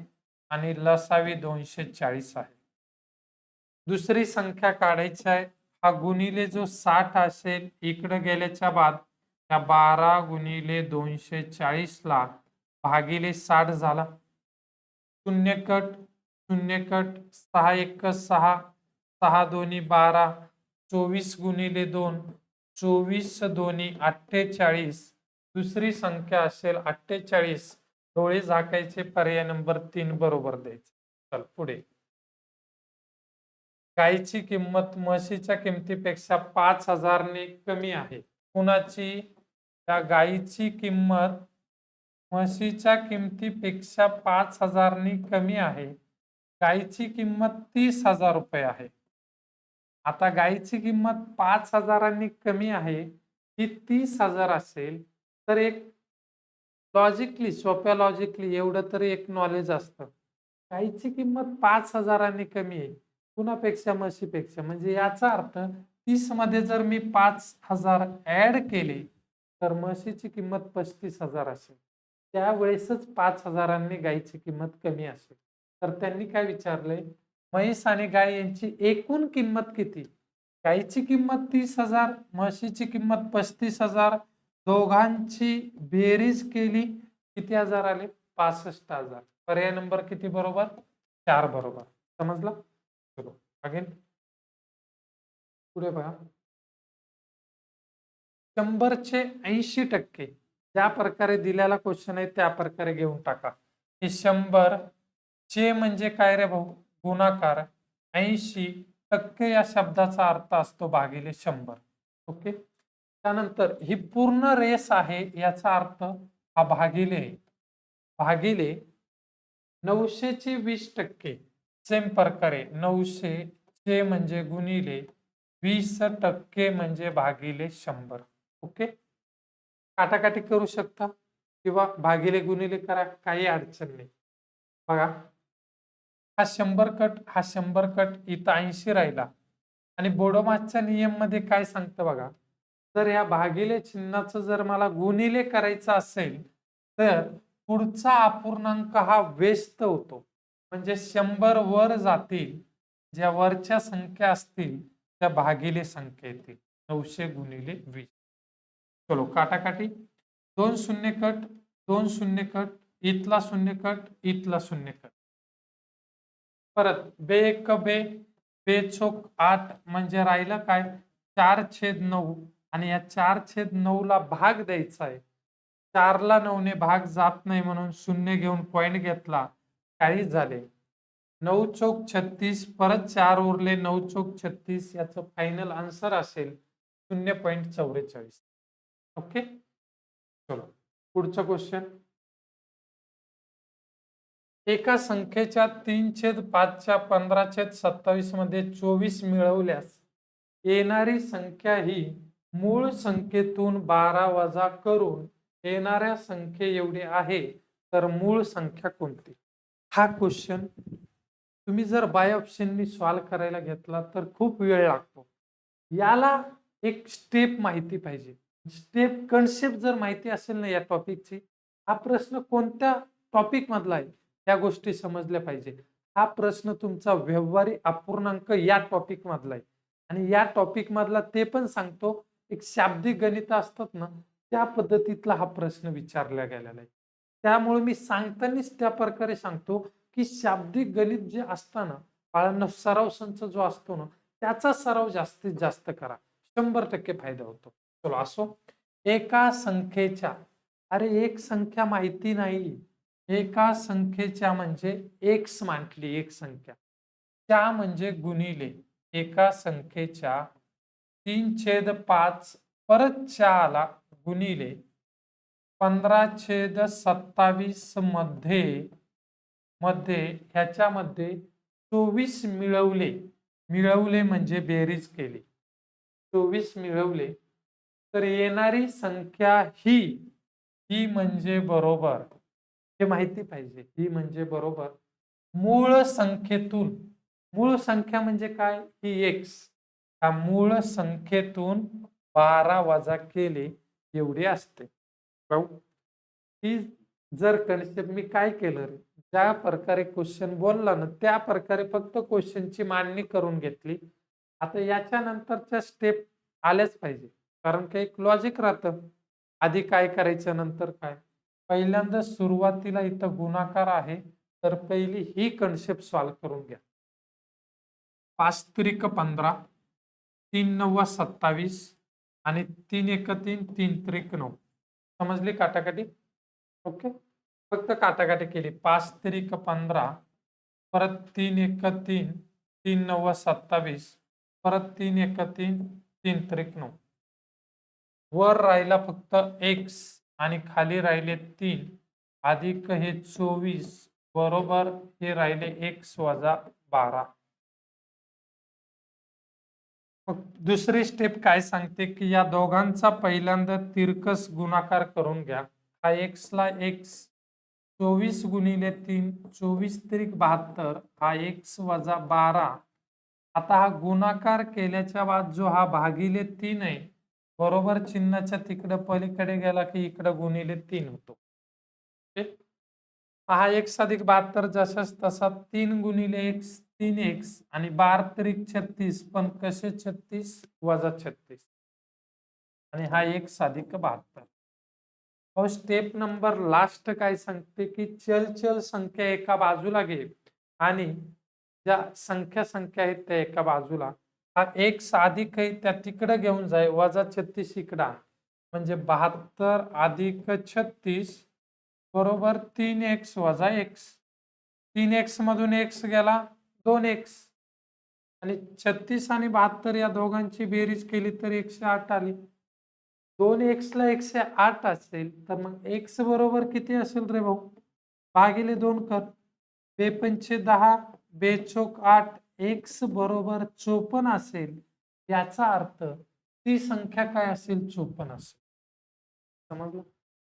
Speaker 1: आणि लसावी 240 आहे. दुसरी संख्या काढायची आहे. हा गुणिले जो 60 असेल इकडे गेल्याच्या बाद त्या 12 गुणिले 240 ला भागिले 60 झाला. शून्य कट, शून्य कट, 6 1 6, 6 2 12, 24 गुणिले 2, 24 दोन्ही 48, दुसरी संख्या असेल 48, डोळे झाकायचे, पर्याय नंबर 3 बरोबर द्यायचे. चल पुढे. गायीची किंमत म्हशीच्या किमतीपेक्षा 5,000 ने कमी आहे. कुणाची? त्या गायीची किंमत म्हशीच्या किमतीपेक्षा 5,000 ने कमी आहे. गायीची किंमत 30,000 रुपये आहे. आता गायीची किंमत 5,000 कमी आहे, ही 30,000 असेल, तर एक लॉजिकली, सोप्या लॉजिकली एवढं तरी एक नॉलेज असतं. गायीची किंमत 5,000 कमी आहे. कुणापेक्षा? म्हशीपेक्षा. म्हणजे याचा अर्थ 30 मध्ये जर मी 5,000 ऍड केले, तर म्हशीची किंमत 35,000 असेल. त्यावेळेसच 5,000 गायीची किंमत कमी असेल. तर त्यांनी काय विचारलंय? म्हैस आणि गाय यांची एकूण किंमत किती? गायीची किंमत 30,000, म्हशीची किंमत 35,000, दोघांची बेरीज केली, किती हजार आले? 65,000. पर्याय नंबर किती बरोबर? 4 बरोबर. समजलं? चलो अगेन पुढे बघा. 100चे 80% ज्या प्रकारे दिलेला क्वेश्चन आहे त्या प्रकारे घेऊन टाका. हे 100 चे म्हणजे काय रे भाऊ? गुणाकार. 80% या शब्दाचा अर्थ असतो भागिले 100. ओके. त्यानंतर ही पूर्ण रेस आहे, याचा अर्थ हा भागिले भागिले 900चे 20%. सेम प्रकारे 900 चे म्हणजे गुणिले 20% म्हणजे भागिले 100. ओके. काटाकाटी करू शकता किंवा भागिले गुणिले करा, काही अडचण नाही. बघा, हा 100 कट, हा 100 कट, इथं 80 राहिला. आणि बोडोमासच्या नियम मध्ये काय सांगतं बघा, जर या भागिले चिन्हाचं जर मला गुणिले करायचं असेल, तर पुढचा अपूर्णांक हा व्यस्त होतो. म्हणजे 100 वर जातील, ज्या वरच्या संख्या असतील त्या भागिले संख्या येतील. 900 गुणिले 20. चलो काटाकाटी. 2 शून्य कट, 2 शून्य कट, इथला शून्य कट, इथला शून्य कट. परत बे एक बे, बेचोक 8 म्हणजे राहिलं काय? 4/9. आणि या 4/9 ला भाग द्यायचा आहे. 4 ला 9 ने भाग जात नाही म्हणून 0 घेऊन पॉइंट घेतला, काही झाले. 9 चौक 36, परत 4 उरले, 9 चौक 36. याचं फायनल आन्सर असेल 0.44. ओके. चलो पुढचा क्वेश्चन. एका संख्येच्या 3/5च्या 15/27 मध्ये 24 मिळवल्यास येणारी संख्या ही मूळ संख्येतून 12 वजा करून येणाऱ्या संख्ये एवढी आहे, तर मूळ संख्या कोणती? हा क्वेश्चन तुम्ही जर बाय ऑप्शननी सॉल्व्ह करायला घेतला तर खूप वेळ लागतो. याला एक स्टेप माहिती पाहिजे. स्टेप कन्सेप्ट जर माहिती असेल ना या टॉपिकची, हा प्रश्न कोणत्या टॉपिक मधला आहे त्या गोष्टी समजल्या पाहिजे. हा प्रश्न तुमचा व्यवहारिक अपूर्णांक या टॉपिक मधला आहे. आणि या टॉपिक मधला ते पण सांगतो, एक शाब्दिक गणित असतात ना त्या पद्धतीतला हा प्रश्न विचारला गेलेला आहे. त्यामुळे मी सांगतानाच त्या प्रकारे सांगतो की शाब्दिक गणित जे असतं ना बाळांनो, सराव संच जो असतो ना त्याचा सराव जास्तीत जास्त करा. 100% फायदा होतो. चलो असो. एका संख्येच्या, अरे एक संख्या माहिती नाही, एका संख्येच्या म्हणजे एक्स म्हटली एक संख्या, त्या म्हणजे गुणिले एका संख्येच्या 3/5 परत 4 ला गुणिले 15/27 मध्ये ह्याच्यामध्ये 24 मिळवले. मिळवले म्हणजे बेरीज केली. 24 मिळवले तर येणारी संख्या ही म्हणजे बरोबर, हे माहिती पाहिजे. ही म्हणजे बरोबर मूळ संख्येतून, मूळ संख्या म्हणजे काय? ही एक्स. ह्या मूळ संख्येतून 12 वजा केले एवढी असते. ही जर कन्सेप्ट मी काय केलं रे, ज्या प्रकारे क्वेश्चन बोलला ना त्या प्रकारे फक्त क्वेश्चनची मांडणी करून घेतली. आता याच्या नंतरच्या स्टेप आल्याच पाहिजे, कारण काही एक लॉजिक राहतं. आधी काय करायचं नंतर काय. पहिल्यांदा सुरुवातीला इथं गुणाकार आहे, तर पहिली ही कन्सेप्ट सॉल्व्ह करून घ्या. 5 त्रिक 15, 3 9 27 आणि 3 एक 3, 3 त्रिक 9. समजली काटाकाटी? ओके. फक्त काटाकाटी केली. 5 त्रिक 15, परत 3 एक 3, 3 9 27, परत 3 एक 3, 3 त्रिक 9. वर राहिला फक्त x आणि खाली राहिले 3 अधिक हे 24 बरोबर हे राहिले x वजा 12. मग दुसरी स्टेप काय सांगते की या दोघांचा पहिल्यांदा तिरकस गुणाकार करून घ्या. हा x ला x 24 गुणिले 3 24 त्रिक 72 हा x वजा 12. आता हा गुणाकार केल्याच्या बाद जो हा भागिले 3 आहे बरोबर चिन्हाच्या तिकडे पलीकडे गेला की इकडे गुणिले 3 होतो. ओके. हा x अधिक 72 जसाच तसा 3 गुणिले x 3x आणि 12 त्रिक 36 पण कसे 36 वजा 36 आणि हा x अधिक 72. हो स्टेप नंबर लास्ट काय सांगते की चल संख्या एका बाजूला घे आणि ज्या संख्या आहेत त्या एका बाजूला हा x अधिक आहे त्या तिकडे घेऊन जाय वजा 36 इकडा म्हणजे 72 अधिक 36 बरोबर 3x वजा x. 3x मधून x गेला 2x आणि 36 आणि 72 या दोघांची बेरीज केली तर 108 आली. 2x ला 108 असेल तर मग x बरोबर किती असेल रे भाऊ? भागिले 2 कर. 2 पंचे 10, 2 चोक 8, x बरोबर 54 असेल. याचा अर्थ ती संख्या काय असेल? 54 असेल. समजलं?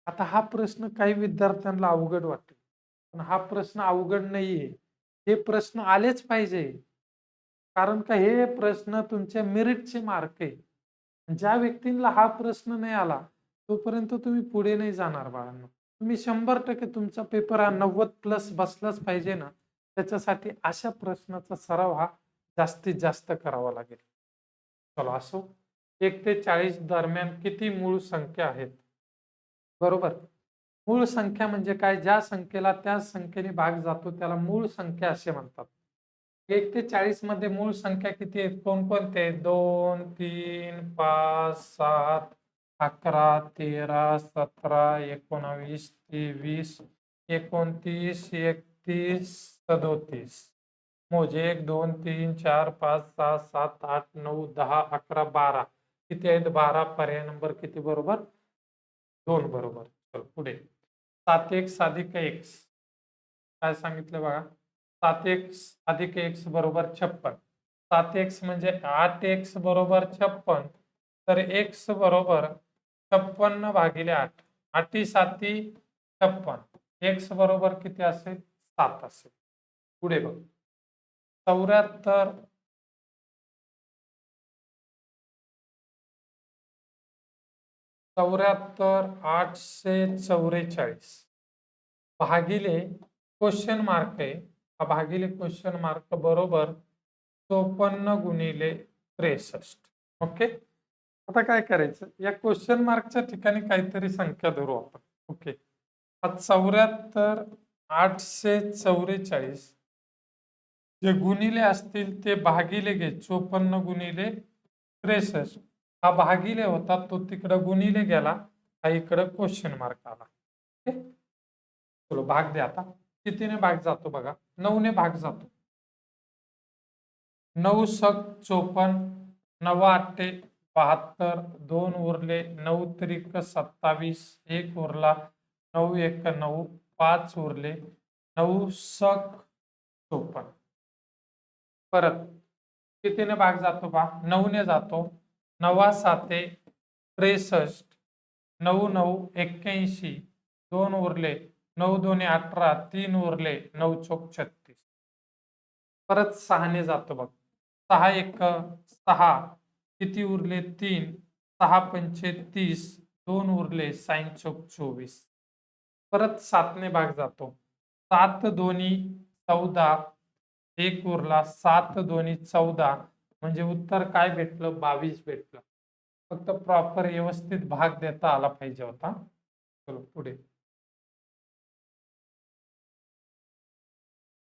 Speaker 1: आता हा प्रश्न काही विद्यार्थ्यांना अवघड वाटेल, पण हा प्रश्न अवघड नाहीये. हे प्रश्न आलेच पाहिजे, कारण का हे प्रश्न तुमच्या मेरिटचे मार्क आहे. ज्या व्यक्तींना हा प्रश्न नाही आला तोपर्यंत तुम्ही पुढे नाही जाणार बाळांनो. तुम्ही 100% तुमचा पेपर हा 90+ बसलाच पाहिजे ना, त्याच्यासाठी अशा प्रश्नाचा सराव हा जास्तीत जास्त करावा लागेल. चला असो. 1 ते 40 दरम्यान किती मूळ संख्या आहेत? बरोबर. मूळ संख्या म्हणजे काय? ज्या संख्येला त्या संख्येने भाग जातो त्याला मूळ संख्या असे म्हणतात. 1 ते 40 मध्ये मूळ संख्या किती आहेत? कोणकोणते आहेत? 2, 3, 5, 7, 11, 13, 17, 19, 23, 29, 31, 37. मोज 1, 2, 3, 4, 5, 6, 7, 8, 9, 10, 11, 12. किती आहेत? 12. पर्याय नंबर किती बरोबर? 2 बरोबर. चल पुढे. 7x अधिक x. काय सांगितलं बघा? 7x अधिक x बरोबर 56. 7x म्हणजे 8x बरोबर 56. तर x बरोबर 56 भागिले 8. 8 7 56. x बरोबर किती असेल? 7 असेल. पुढे बघ. 74 844 भागिले क्वेश्चन मार्क आहे. हा भागिले क्वेश्चन मार्क बरोबर 54 गुणिले 63. ओके. आता काय करायचं? या क्वेश्चन मार्कच्या ठिकाणी काहीतरी संख्या धरू आपण. ओके. 74 844 जे गुणिले असतील ते भागिले घे. 54 गुणिले 63. हा भागिले होता तो तिकडे गुणिले गेला, हा इकडे क्वेश्चन मार्क आला. ओके. चलो भाग दे आता. कितीने भाग जातो बघा? 9 ने भाग जातो. 9 सक 54, 9 आठे 72, 2 उरले, 9 त्रिक 27, 1 उरला, 9 एक 9, 5 उरले, 9 सक 54. परत कितीने भाग जातो पहा? 9 ने जातो. 9 साते 63, 9 9 81, 2 उरले, 9 दोन्ही 18, 3 उरले, 9 चोक 36. परत 6 ने जातो बघ. 6 एक 6, किती उरले? 3, 6 पंचे 30, 2 उरले, 6 चोक 24. परत 7 ने भाग जातो. 7 दोन्ही 14, 1 उरला, 7 दोन्ही 14 म्हणजे उत्तर काय भेटलं? 22 भेटलं. फक्त प्रॉपर व्यवस्थित भाग देता आला पाहिजे होता. चलो पुढे.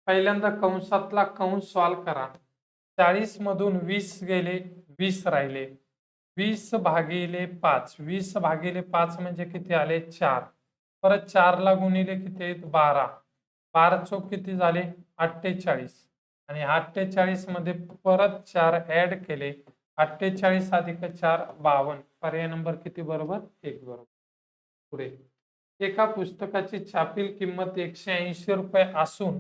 Speaker 1: पहिल्यांदा कंसातला कंस सॉल्व करा. 40 मधून 20 गेले, 20 राहिले. 20/5. 20/5 म्हणजे किती आले? 4. परत 4 ला गुणिले किती आहेत? 12. 12 चोक किती झाले? 48. आणि 48 मध्ये परत 4 ऍड केले. 48 अधिक 4 52. पर्याय नंबर किती बरोबर? 1 बरोबर. पुढे. एका पुस्तकाची छापील किंमत ₹180 असून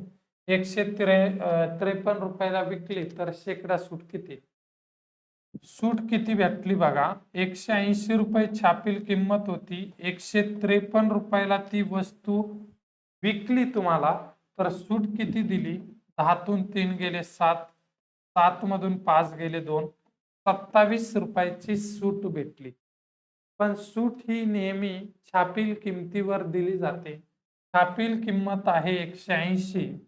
Speaker 1: ₹153 विकली तर शेकडा सूट किती? सूट किती भेटली बघा. ₹180 छापील किंमत होती. ₹153 ती वस्तू विकली तुम्हाला, तर सूट किती दिली? 10 तून 3 गेले 7, 7 मधून 5 गेले 2, ₹27 सूट भेटली. पण सूट ही नेहमी छापील किमतीवर दिली जाते. छापील किंमत आहे 180.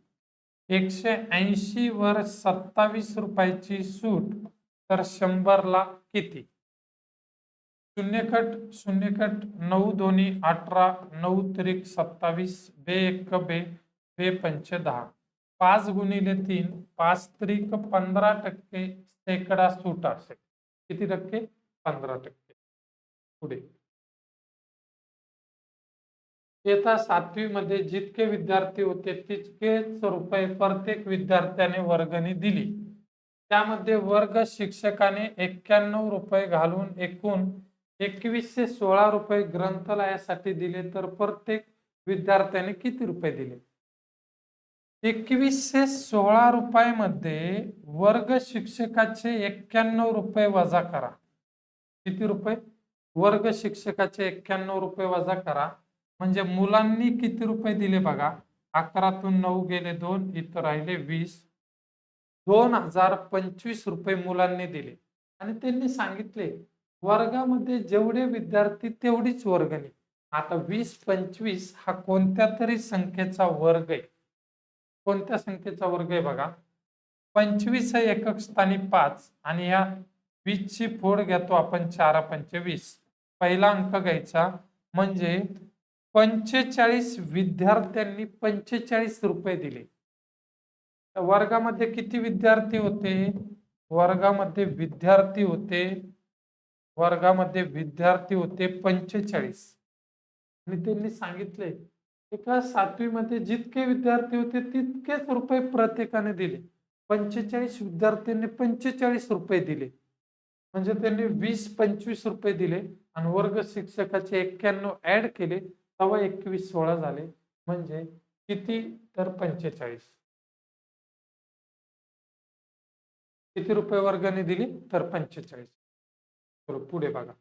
Speaker 1: 180 वर ₹27 सूट, तर 100 ला किती? शून्यकट शून्यकट 9 दोन्ही 18, 9 त्रिक 27, बे एक बे, बे पंच 10. 5 गुणिले 3, 5 त्रिक 15% शेकडा सूट असेल. किती टक्के? 15%. पुढे. इयत्ता 7वी मध्ये जितके विद्यार्थी होते तितकेच रुपये प्रत्येक विद्यार्थ्याने वर्गणी दिली. त्यामध्ये वर्ग शिक्षकाने ₹91 घालून एकूण ₹2116 ग्रंथालयासाठी दिले, तर प्रत्येक विद्यार्थ्याने किती रुपये दिले? ₹2116 मध्ये वर्ग शिक्षकाचे ₹91 वजा करा. किती रुपये? वर्ग शिक्षकाचे ₹91 वजा करा. म्हणजे मुलांनी किती रुपये दिले बघा. 11 तून 9 गेले 2, इथं राहिले 20. ₹2025 मुलांनी दिले. आणि त्यांनी सांगितले वर्गामध्ये जेवढे विद्यार्थी तेवढीच वर्गणी. आता 20-25 हा कोणत्या तरी संख्येचा वर्ग आहे. कोणत्या संख्येचा वर्ग आहे बघा. 25 हे एकक स्थानी 5 आणि या 20 ची फोड घेतो आपण 4×5 पहिला अंक घ्यायचा म्हणजे 45 विद्यार्थ्यांनी ₹45 दिले. वर्गामध्ये किती विद्यार्थी होते? वर्गामध्ये विद्यार्थी होते 45 आणि त्यांनी सांगितले एका 7वी मध्ये जितके विद्यार्थी होते तितकेच रुपये प्रत्येकाने दिले. 45 विद्यार्थ्यांनी ₹45 दिले. म्हणजे त्यांनी 20-25 दिले आणि वर्ग शिक्षकाचे 91 ऍड केले, तेव्हा 2116 झाले. म्हणजे किती? तर 45. किती रुपये वर्गणी दिली? तर 45. पुढे बघा.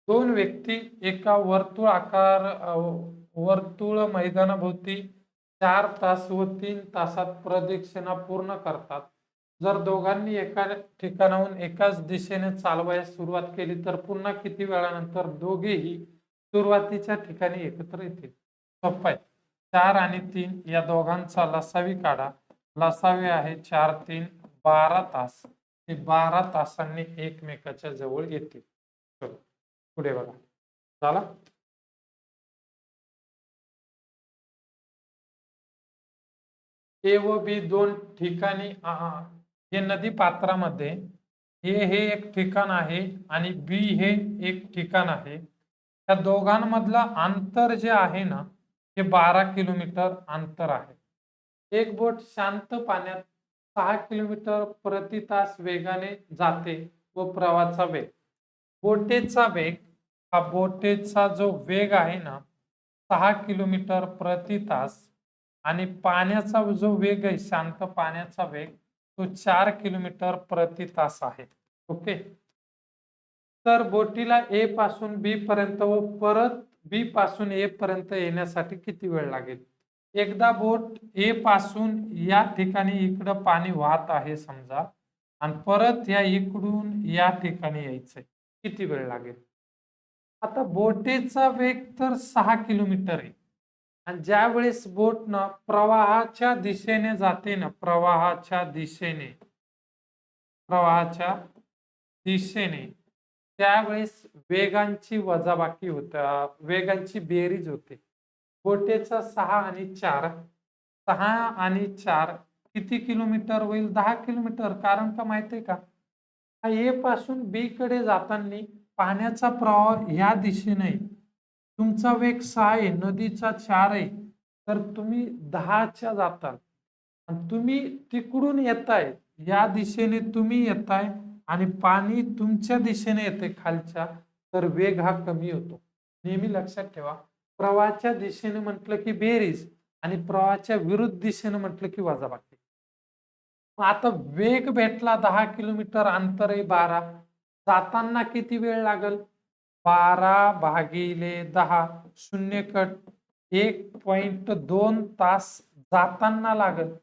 Speaker 1: 2 व्यक्ती एका वर्तुळ मैदानाभोवती 4 तास व 3 तासात प्रदक्षिणा पूर्ण करतात. जर दोघांनी एका ठिकाणाहून एकाच दिशेने चालवायला सुरुवात केली तर पुन्हा किती वेळानंतर दोघेही सुरुवातीच्या ठिकाणी एकत्र येतील? सोपं आहे. 4 आणि 3 या दोघांचा लसावी काढा. लसावी आहे 4, 3 12 तास. ते 12 तासांनी एकमेकाच्या जवळ येतील. चलो पुढे बघा. झाला? ए व बी दोन ठिकाणी हे नदी पात्रामध्ये हे एक ठिकाण आहे आणि बी हे एक ठिकाण आहे. त्या दोघांमधलं अंतर जे आहे ना हे 12 किलोमीटर अंतर आहे. एक बोट शांत पाण्यात 6 किलोमीटर प्रति तास वेगाने जाते व प्रवाहाचा वेग. बोटीचा वेग हा बोटीचा जो वेग आहे ना 6 किलोमीटर प्रति तास आणि पाण्याचा जो वेग आहे शांत पाण्याचा वेग तो 4 किलोमीटर प्रति तास आहे. ओके. तर बोटीला ए पासून बी पर्यंत व परत बी पासून ए पर्यंत येण्यासाठी किती वेळ लागेल? एकदा बोट ए पासून या ठिकाणी इकडं पाणी वाहत आहे समजा आणि परत या इकडून या ठिकाणी यायचंय, किती वेळ लागेल? आता बोटीचा वेग तर 6 किलोमीटर आहे आणि ज्या वेळेस बोट ना प्रवाहाच्या दिशेने जाते ना प्रवाहाच्या दिशेने त्यावेळेस वेगांची वजाबाकी होते, वेगांची बेरीज होते. बोटीचा 6 आणि 4 किती किलोमीटर होईल? 10 किलोमीटर. कारण का माहितीये का हा ए पासून बी कडे जाताना पाण्याचा प्रवाह ह्या दिशेने आहे. तुमचा वेग 6 आहे, नदीचा 4 आहे, तर तुम्ही 10च्या जाताल. आणि तुम्ही तिकडून येताय, या दिशेने तुम्ही येताय आणि पाणी तुमच्या दिशेने येते खालच्या, तर वेग हा कमी होतो. नेहमी लक्षात ठेवा, प्रवाहाच्या दिशेने म्हटलं की बेरीज आणि प्रवाहाच्या विरुद्ध दिशेने म्हटलं की वजाबाकी. मग आता वेग भेटला 10 किलोमीटर, अंतर आहे 12. जाताना किती वेळ लागेल? 12/10, शून्य कट, 1.2 तास जाताना लागेल.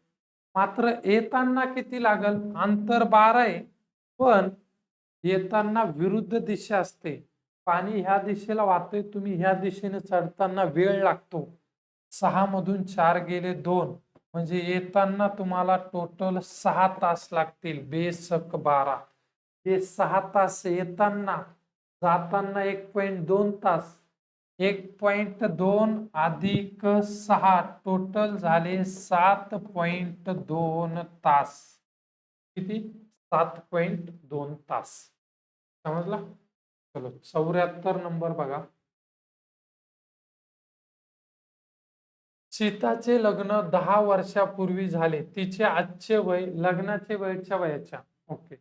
Speaker 1: मात्र येताना किती लागेल? अंतर 12 आहे, पण येताना विरुद्ध दिशा असते. पाणी ह्या दिशेला वाहतोय, तुम्ही ह्या दिशेने चढताना वेळ लागतो. 6 मधून 4 गेले 2, म्हणजे येताना तुम्हाला टोटल 6 तास लागतील. बेसक 12. हे 6 तास येताना, जाताना 1.2 तास. 1.2 अधिक 6 टोटल झाले 7.2 तास. किती? 7.2 तास. समजला? चलो 74 नंबर बघा. सीताचे लग्न 10 वर्षापूर्वी झाले. तिचे आजचे वय लग्नाचे वयाच्या वयाच्या. ओके.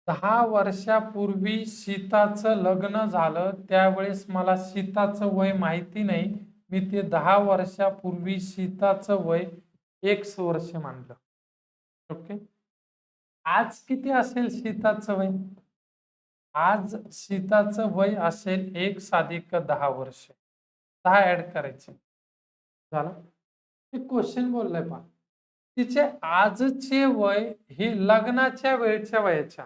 Speaker 1: 10 वर्षापूर्वी सीताचं लग्न झालं, त्यावेळेस मला सीताचं वय माहिती नाही. मी ते 10 वर्षापूर्वी सीताचं वय X वर्ष मानलं. ओके. आज किती असेल सीताचं वय? आज सीताचं वय असेल 1+10 वर्ष. 10 ऍड करायचे. झालं? मी क्वेश्चन बोललोय पहा. तिचे आजचे वय हे लग्नाच्या वेळच्या वयाच्या.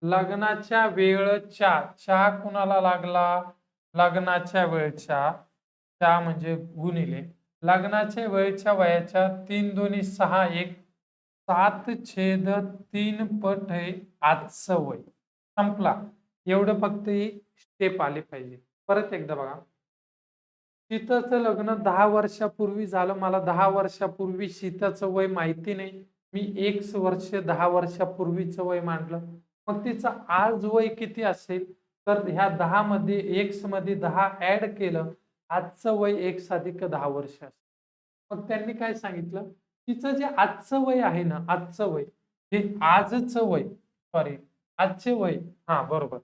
Speaker 1: लग्नाच्या वेळच्या च्या कुणाला लागला? लग्नाच्या वेळच्या. च्या म्हणजे गुणिले लग्नाच्या वेळच्या वयाच्या 3 दोन्ही 6 1 7/3 पट आहे आजचं वय. संपला. एवढं फक्त ही स्टेप आली पाहिजे. परत एकदा बघा. सीताचं लग्न 10 वर्षापूर्वी झालं. मला 10 वर्षापूर्वी सीताचं वय माहिती नाही. मी X वर्ष 10 वर्षापूर्वीचं वय मांडलं. मग तिचं आज वय किती असेल? तर ह्या 10 मध्ये X मध्ये 10 ऍड केलं, आजचं वय 1+10 वर्ष असेल. मग त्यांनी काय सांगितलं? तिचं जे आजचं वय आहे ना, आजचं वय हे आजचं वय, सॉरी आजचे वय, हा बरोबर,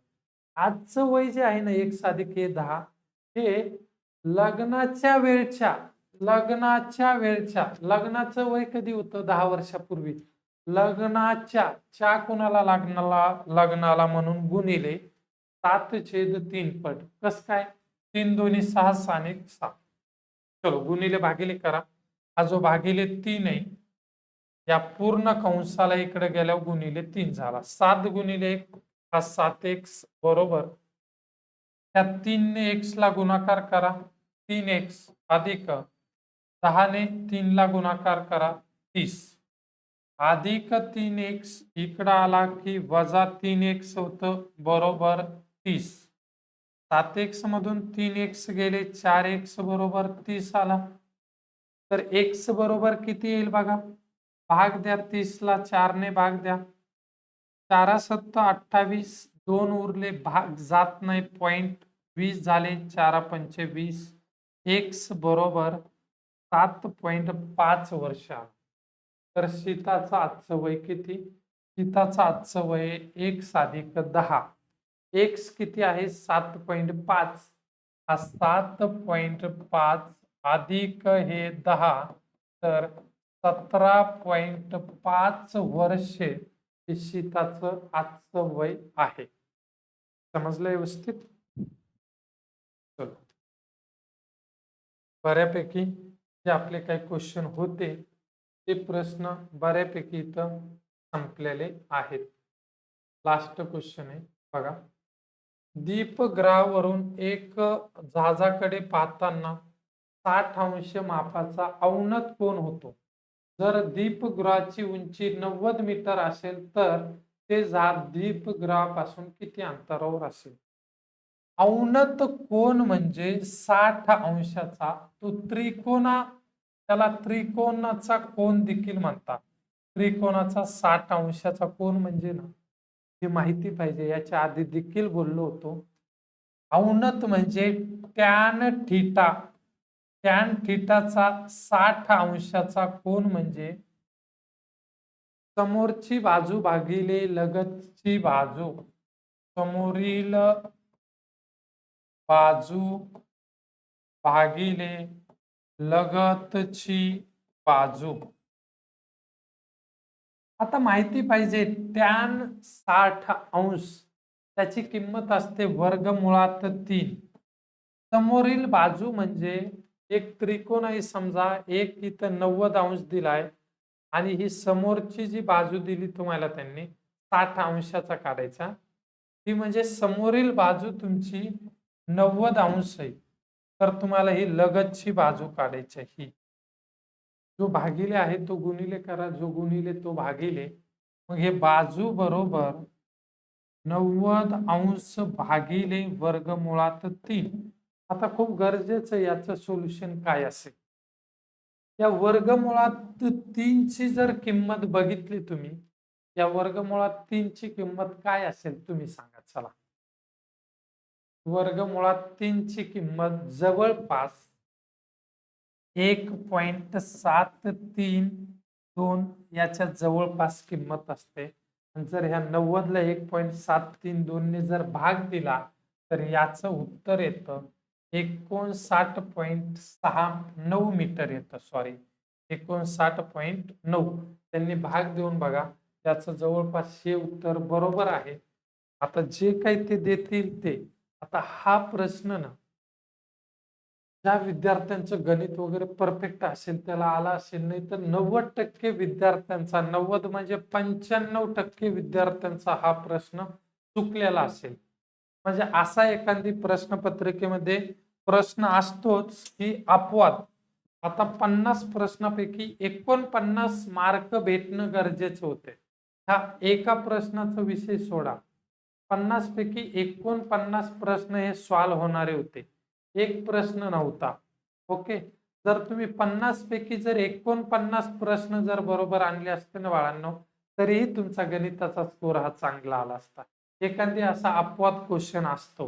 Speaker 1: आजचं वय जे आहे ना 1+10 हे लग्नाच्या वेळच्या, लग्नाचं वय कधी होतं? 10 वर्षापूर्वी. लग्नाच्या च्या कुणाला लग्नाला म्हणून गुणिले 7/3 पट. कस काय? 3 दोन्ही 6 6 1 6. चलो गुणिले भागिले करा. हा जो भागिले 3 आहे, या पूर्ण कंसाला इकडे गेल्यावर गुणिले 3 झाला. 7 गुणिले 1 हा 7x बरोबर. त्या 3 ने x ला गुणाकार करा, 3x अधिक 10 ने 3 ला गुणाकार करा, 30 अधिक 3x इकडं आला की वजा 3x होतं, बरोबर 30. 7x मधून 3x गेले, 4x बरोबर 30 आला. तर x बरोबर किती येईल बघा? भाग द्या 30 ला 4 ने भाग द्या. 4 7 28, 2 उरले, भाग जात नाही, पॉइंट 20 झाले, 4 5 20. x बरोबर 7.5 वर्ष. तर सीताचं आजचं वय किती? सीताचं आजचं वय 1+10. x किती आहे? 7.5. हा 7.5 अधिक हे 10, तर 17.5 वर्षे हे सीताचं आजचं वय आहे. समजलं व्यवस्थित? चलो बऱ्यापैकी जे आपले काही क्वेश्चन होते ते प्रश्न बऱ्यापैकी इथं संपलेले आहेत. लास्ट क्वेश्चन आहे बघा. दीपगृहावरून एक जहाजाकडे पाहताना 60 अंश मापाचा अवनत कोन होतो. जर दीपगृहाची उंची 90 मीटर असेल तर ते जहाज दीपगृहापासून किती अंतरावर असेल? अवनत कोन म्हणजे 60 अंशाचा. तो त्याला त्रिकोणाचा कोन देखील म्हणतात. त्रिकोणाचा 60 अंशाचा कोन म्हणजे ना, ही माहिती पाहिजे. याच्या आधी देखील बोललो होतो. अवनत म्हणजे टॅन थीटा. टॅन थीटाचा 60 अंशाचा कोन म्हणजे समोरची बाजू भागिले लगतची बाजू. समोरील बाजू भागिले लगतची बाजू. आता माहिती पाहिजे टॅन 60 अंश त्याची किंमत असते वर्गमुळात 3. समोरील बाजू म्हणजे एक त्रिकोण आहे समजा, एक इथं 90 अंश दिलाय आणि ही समोरची जी बाजू दिली तुम्हाला त्यांनी 60 अंशाचा काढायचा, ती म्हणजे समोरील बाजू तुमची 90 अंश आहे. तर तुम्हाला ही लगतची बाजू काढायची आहे. ही जो भागिले आहे तो गुणिले करा, जो गुणिले तो भागिले. मग हे बाजू बरोबर 90 अंश भागिले वर्गमुळात 3. आता खूप गरजेचं याचं सोल्युशन काय असेल? या वर्गमुळात 3 ची जर किंमत बघितली तुम्ही, या वर्गमुळात 3 ची किंमत काय असेल तुम्ही सांगा चला. वर्गमुळात 3 ची किंमत जवळपास 1.732 याच्या जवळपास किंमत असते. आणि जर ह्या 90 ला 1.732 ने जर भाग दिला तर याचं उत्तर येतं 59.69 मीटर येतं. सॉरी, 59.9. त्यांनी भाग देऊन बघा, त्याचं जवळपास हे उत्तर बरोबर आहे. आता जे काही ते देतील ते, आता हा प्रश्न ना, ज्या विद्यार्थ्यांचं गणित वगैरे परफेक्ट असेल त्याला आला असेल, नाही तर 90% विद्यार्थ्यांचा, 90 म्हणजे 95% विद्यार्थ्यांचा हा प्रश्न चुकलेला असेल. म्हणजे असा एखादी प्रश्नपत्रिकेमध्ये प्रश्न असतोच की अपवाद. आता 50 प्रश्नापैकी 49 मार्क भेटणं गरजेचं होते. हा एका प्रश्नाचा विषय सोडा, 50 पैकी 49 प्रश्न हे सॉल्व्ह होणारे होते. एक प्रश्न नव्हता. ओके. जर तुम्ही 50 पैकी जर 49 प्रश्न जर बरोबर आणले असते ना बाळांनो, तरीही तुमचा गणिताचा स्कोर हा चांगला आला असता. एखादी असा अपवाद क्वेश्चन असतो,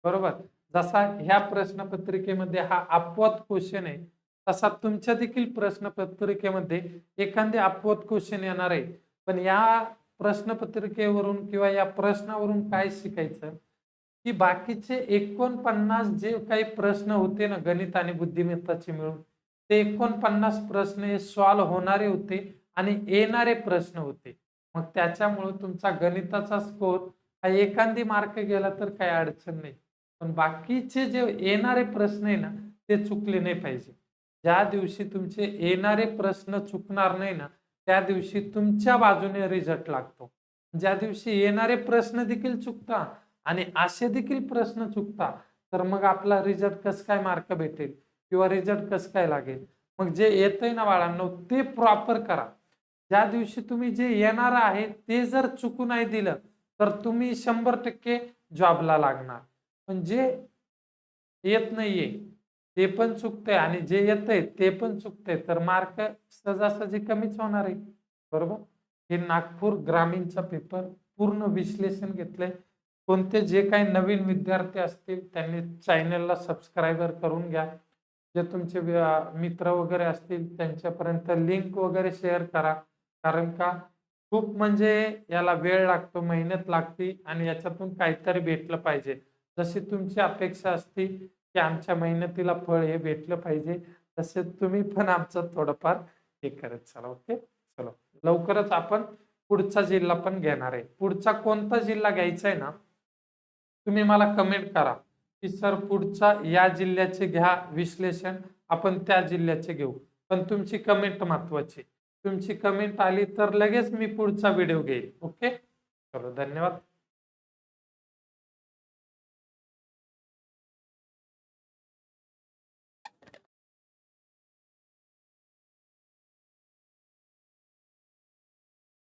Speaker 1: बरोबर. जसा ह्या प्रश्नपत्रिकेमध्ये हा अपवाद क्वेश्चन आहे, तसा तुमच्या देखील प्रश्नपत्रिकेमध्ये एखादे अपवाद क्वेश्चन येणार आहे. पण या प्रश्नपत्रिकेवरून किंवा या प्रश्नावरून काय शिकायचं, की बाकीचे 49 जे काही प्रश्न होते ना गणित आणि बुद्धिमत्ताचे मिळून, ते 49 प्रश्न हे सॉल्व्ह होणारे होते आणि येणारे प्रश्न होते. मग त्याच्यामुळे तुमचा गणिताचा स्कोर हा एखादी मार्क गेला तर काही अडचण नाही. पण बाकीचे जे येणारे प्रश्न आहे ना, ते चुकले नाही पाहिजे. ज्या दिवशी तुमचे येणारे प्रश्न चुकणार नाही ना, त्या दिवशी तुमच्या बाजूने रिझल्ट लागतो. ज्या दिवशी येणारे प्रश्न देखील चुकता आणि असे देखील प्रश्न चुकता, तर मग आपला रिझल्ट कसं काय मार्क भेटेल किंवा रिझल्ट कसं काय लागेल? मग जे येतंय ना बाळांनो, ते प्रॉपर करा. ज्या दिवशी तुम्ही जे येणार आहे ते जर चुकू नाही दिलं, तर तुम्ही 100% जॉबला लागणार. पण जे येत नाहीये ते पण चुकतंय आणि जे येतंय ते पण चुकतंय, तर मार्क सहजासहजी कमीच होणार आहे. बरोबर. हे नागपूर ग्रामीणचा पेपर पूर्ण विश्लेषण घेतलंय. कोणते जे काही नवीन विद्यार्थी असतील त्यांनी चॅनलला सबस्क्राईबर करून घ्या. जे तुमचे मित्र वगैरे असतील त्यांच्यापर्यंत लिंक वगैरे शेअर करा. कारण का खूप म्हणजे याला वेळ लागतो, मेहनत लागते आणि याच्यातून काहीतरी भेटलं पाहिजे. जशी तुमची अपेक्षा असते की आमच्या मेहनतीला फळ हे भेटलं पाहिजे, तसे तुम्ही पण आमचं थोडंफार हे करत चला. ओके. चलो, लवकरच आपण पुढचा जिल्हा पण घेणार आहे. पुढचा कोणता जिल्हा घ्यायचा आहे ना, तुम्ही मला कमेंट करा की सर पुढचा या जिल्ह्याचे घ्या विश्लेषण, आपण त्या जिल्ह्याचे घेऊ. पण तुमची कमेंट महत्वाची. तुमची कमेंट आली तर लगेच मी पुढचा व्हिडिओ घेईल. ओके. चलो, धन्यवाद.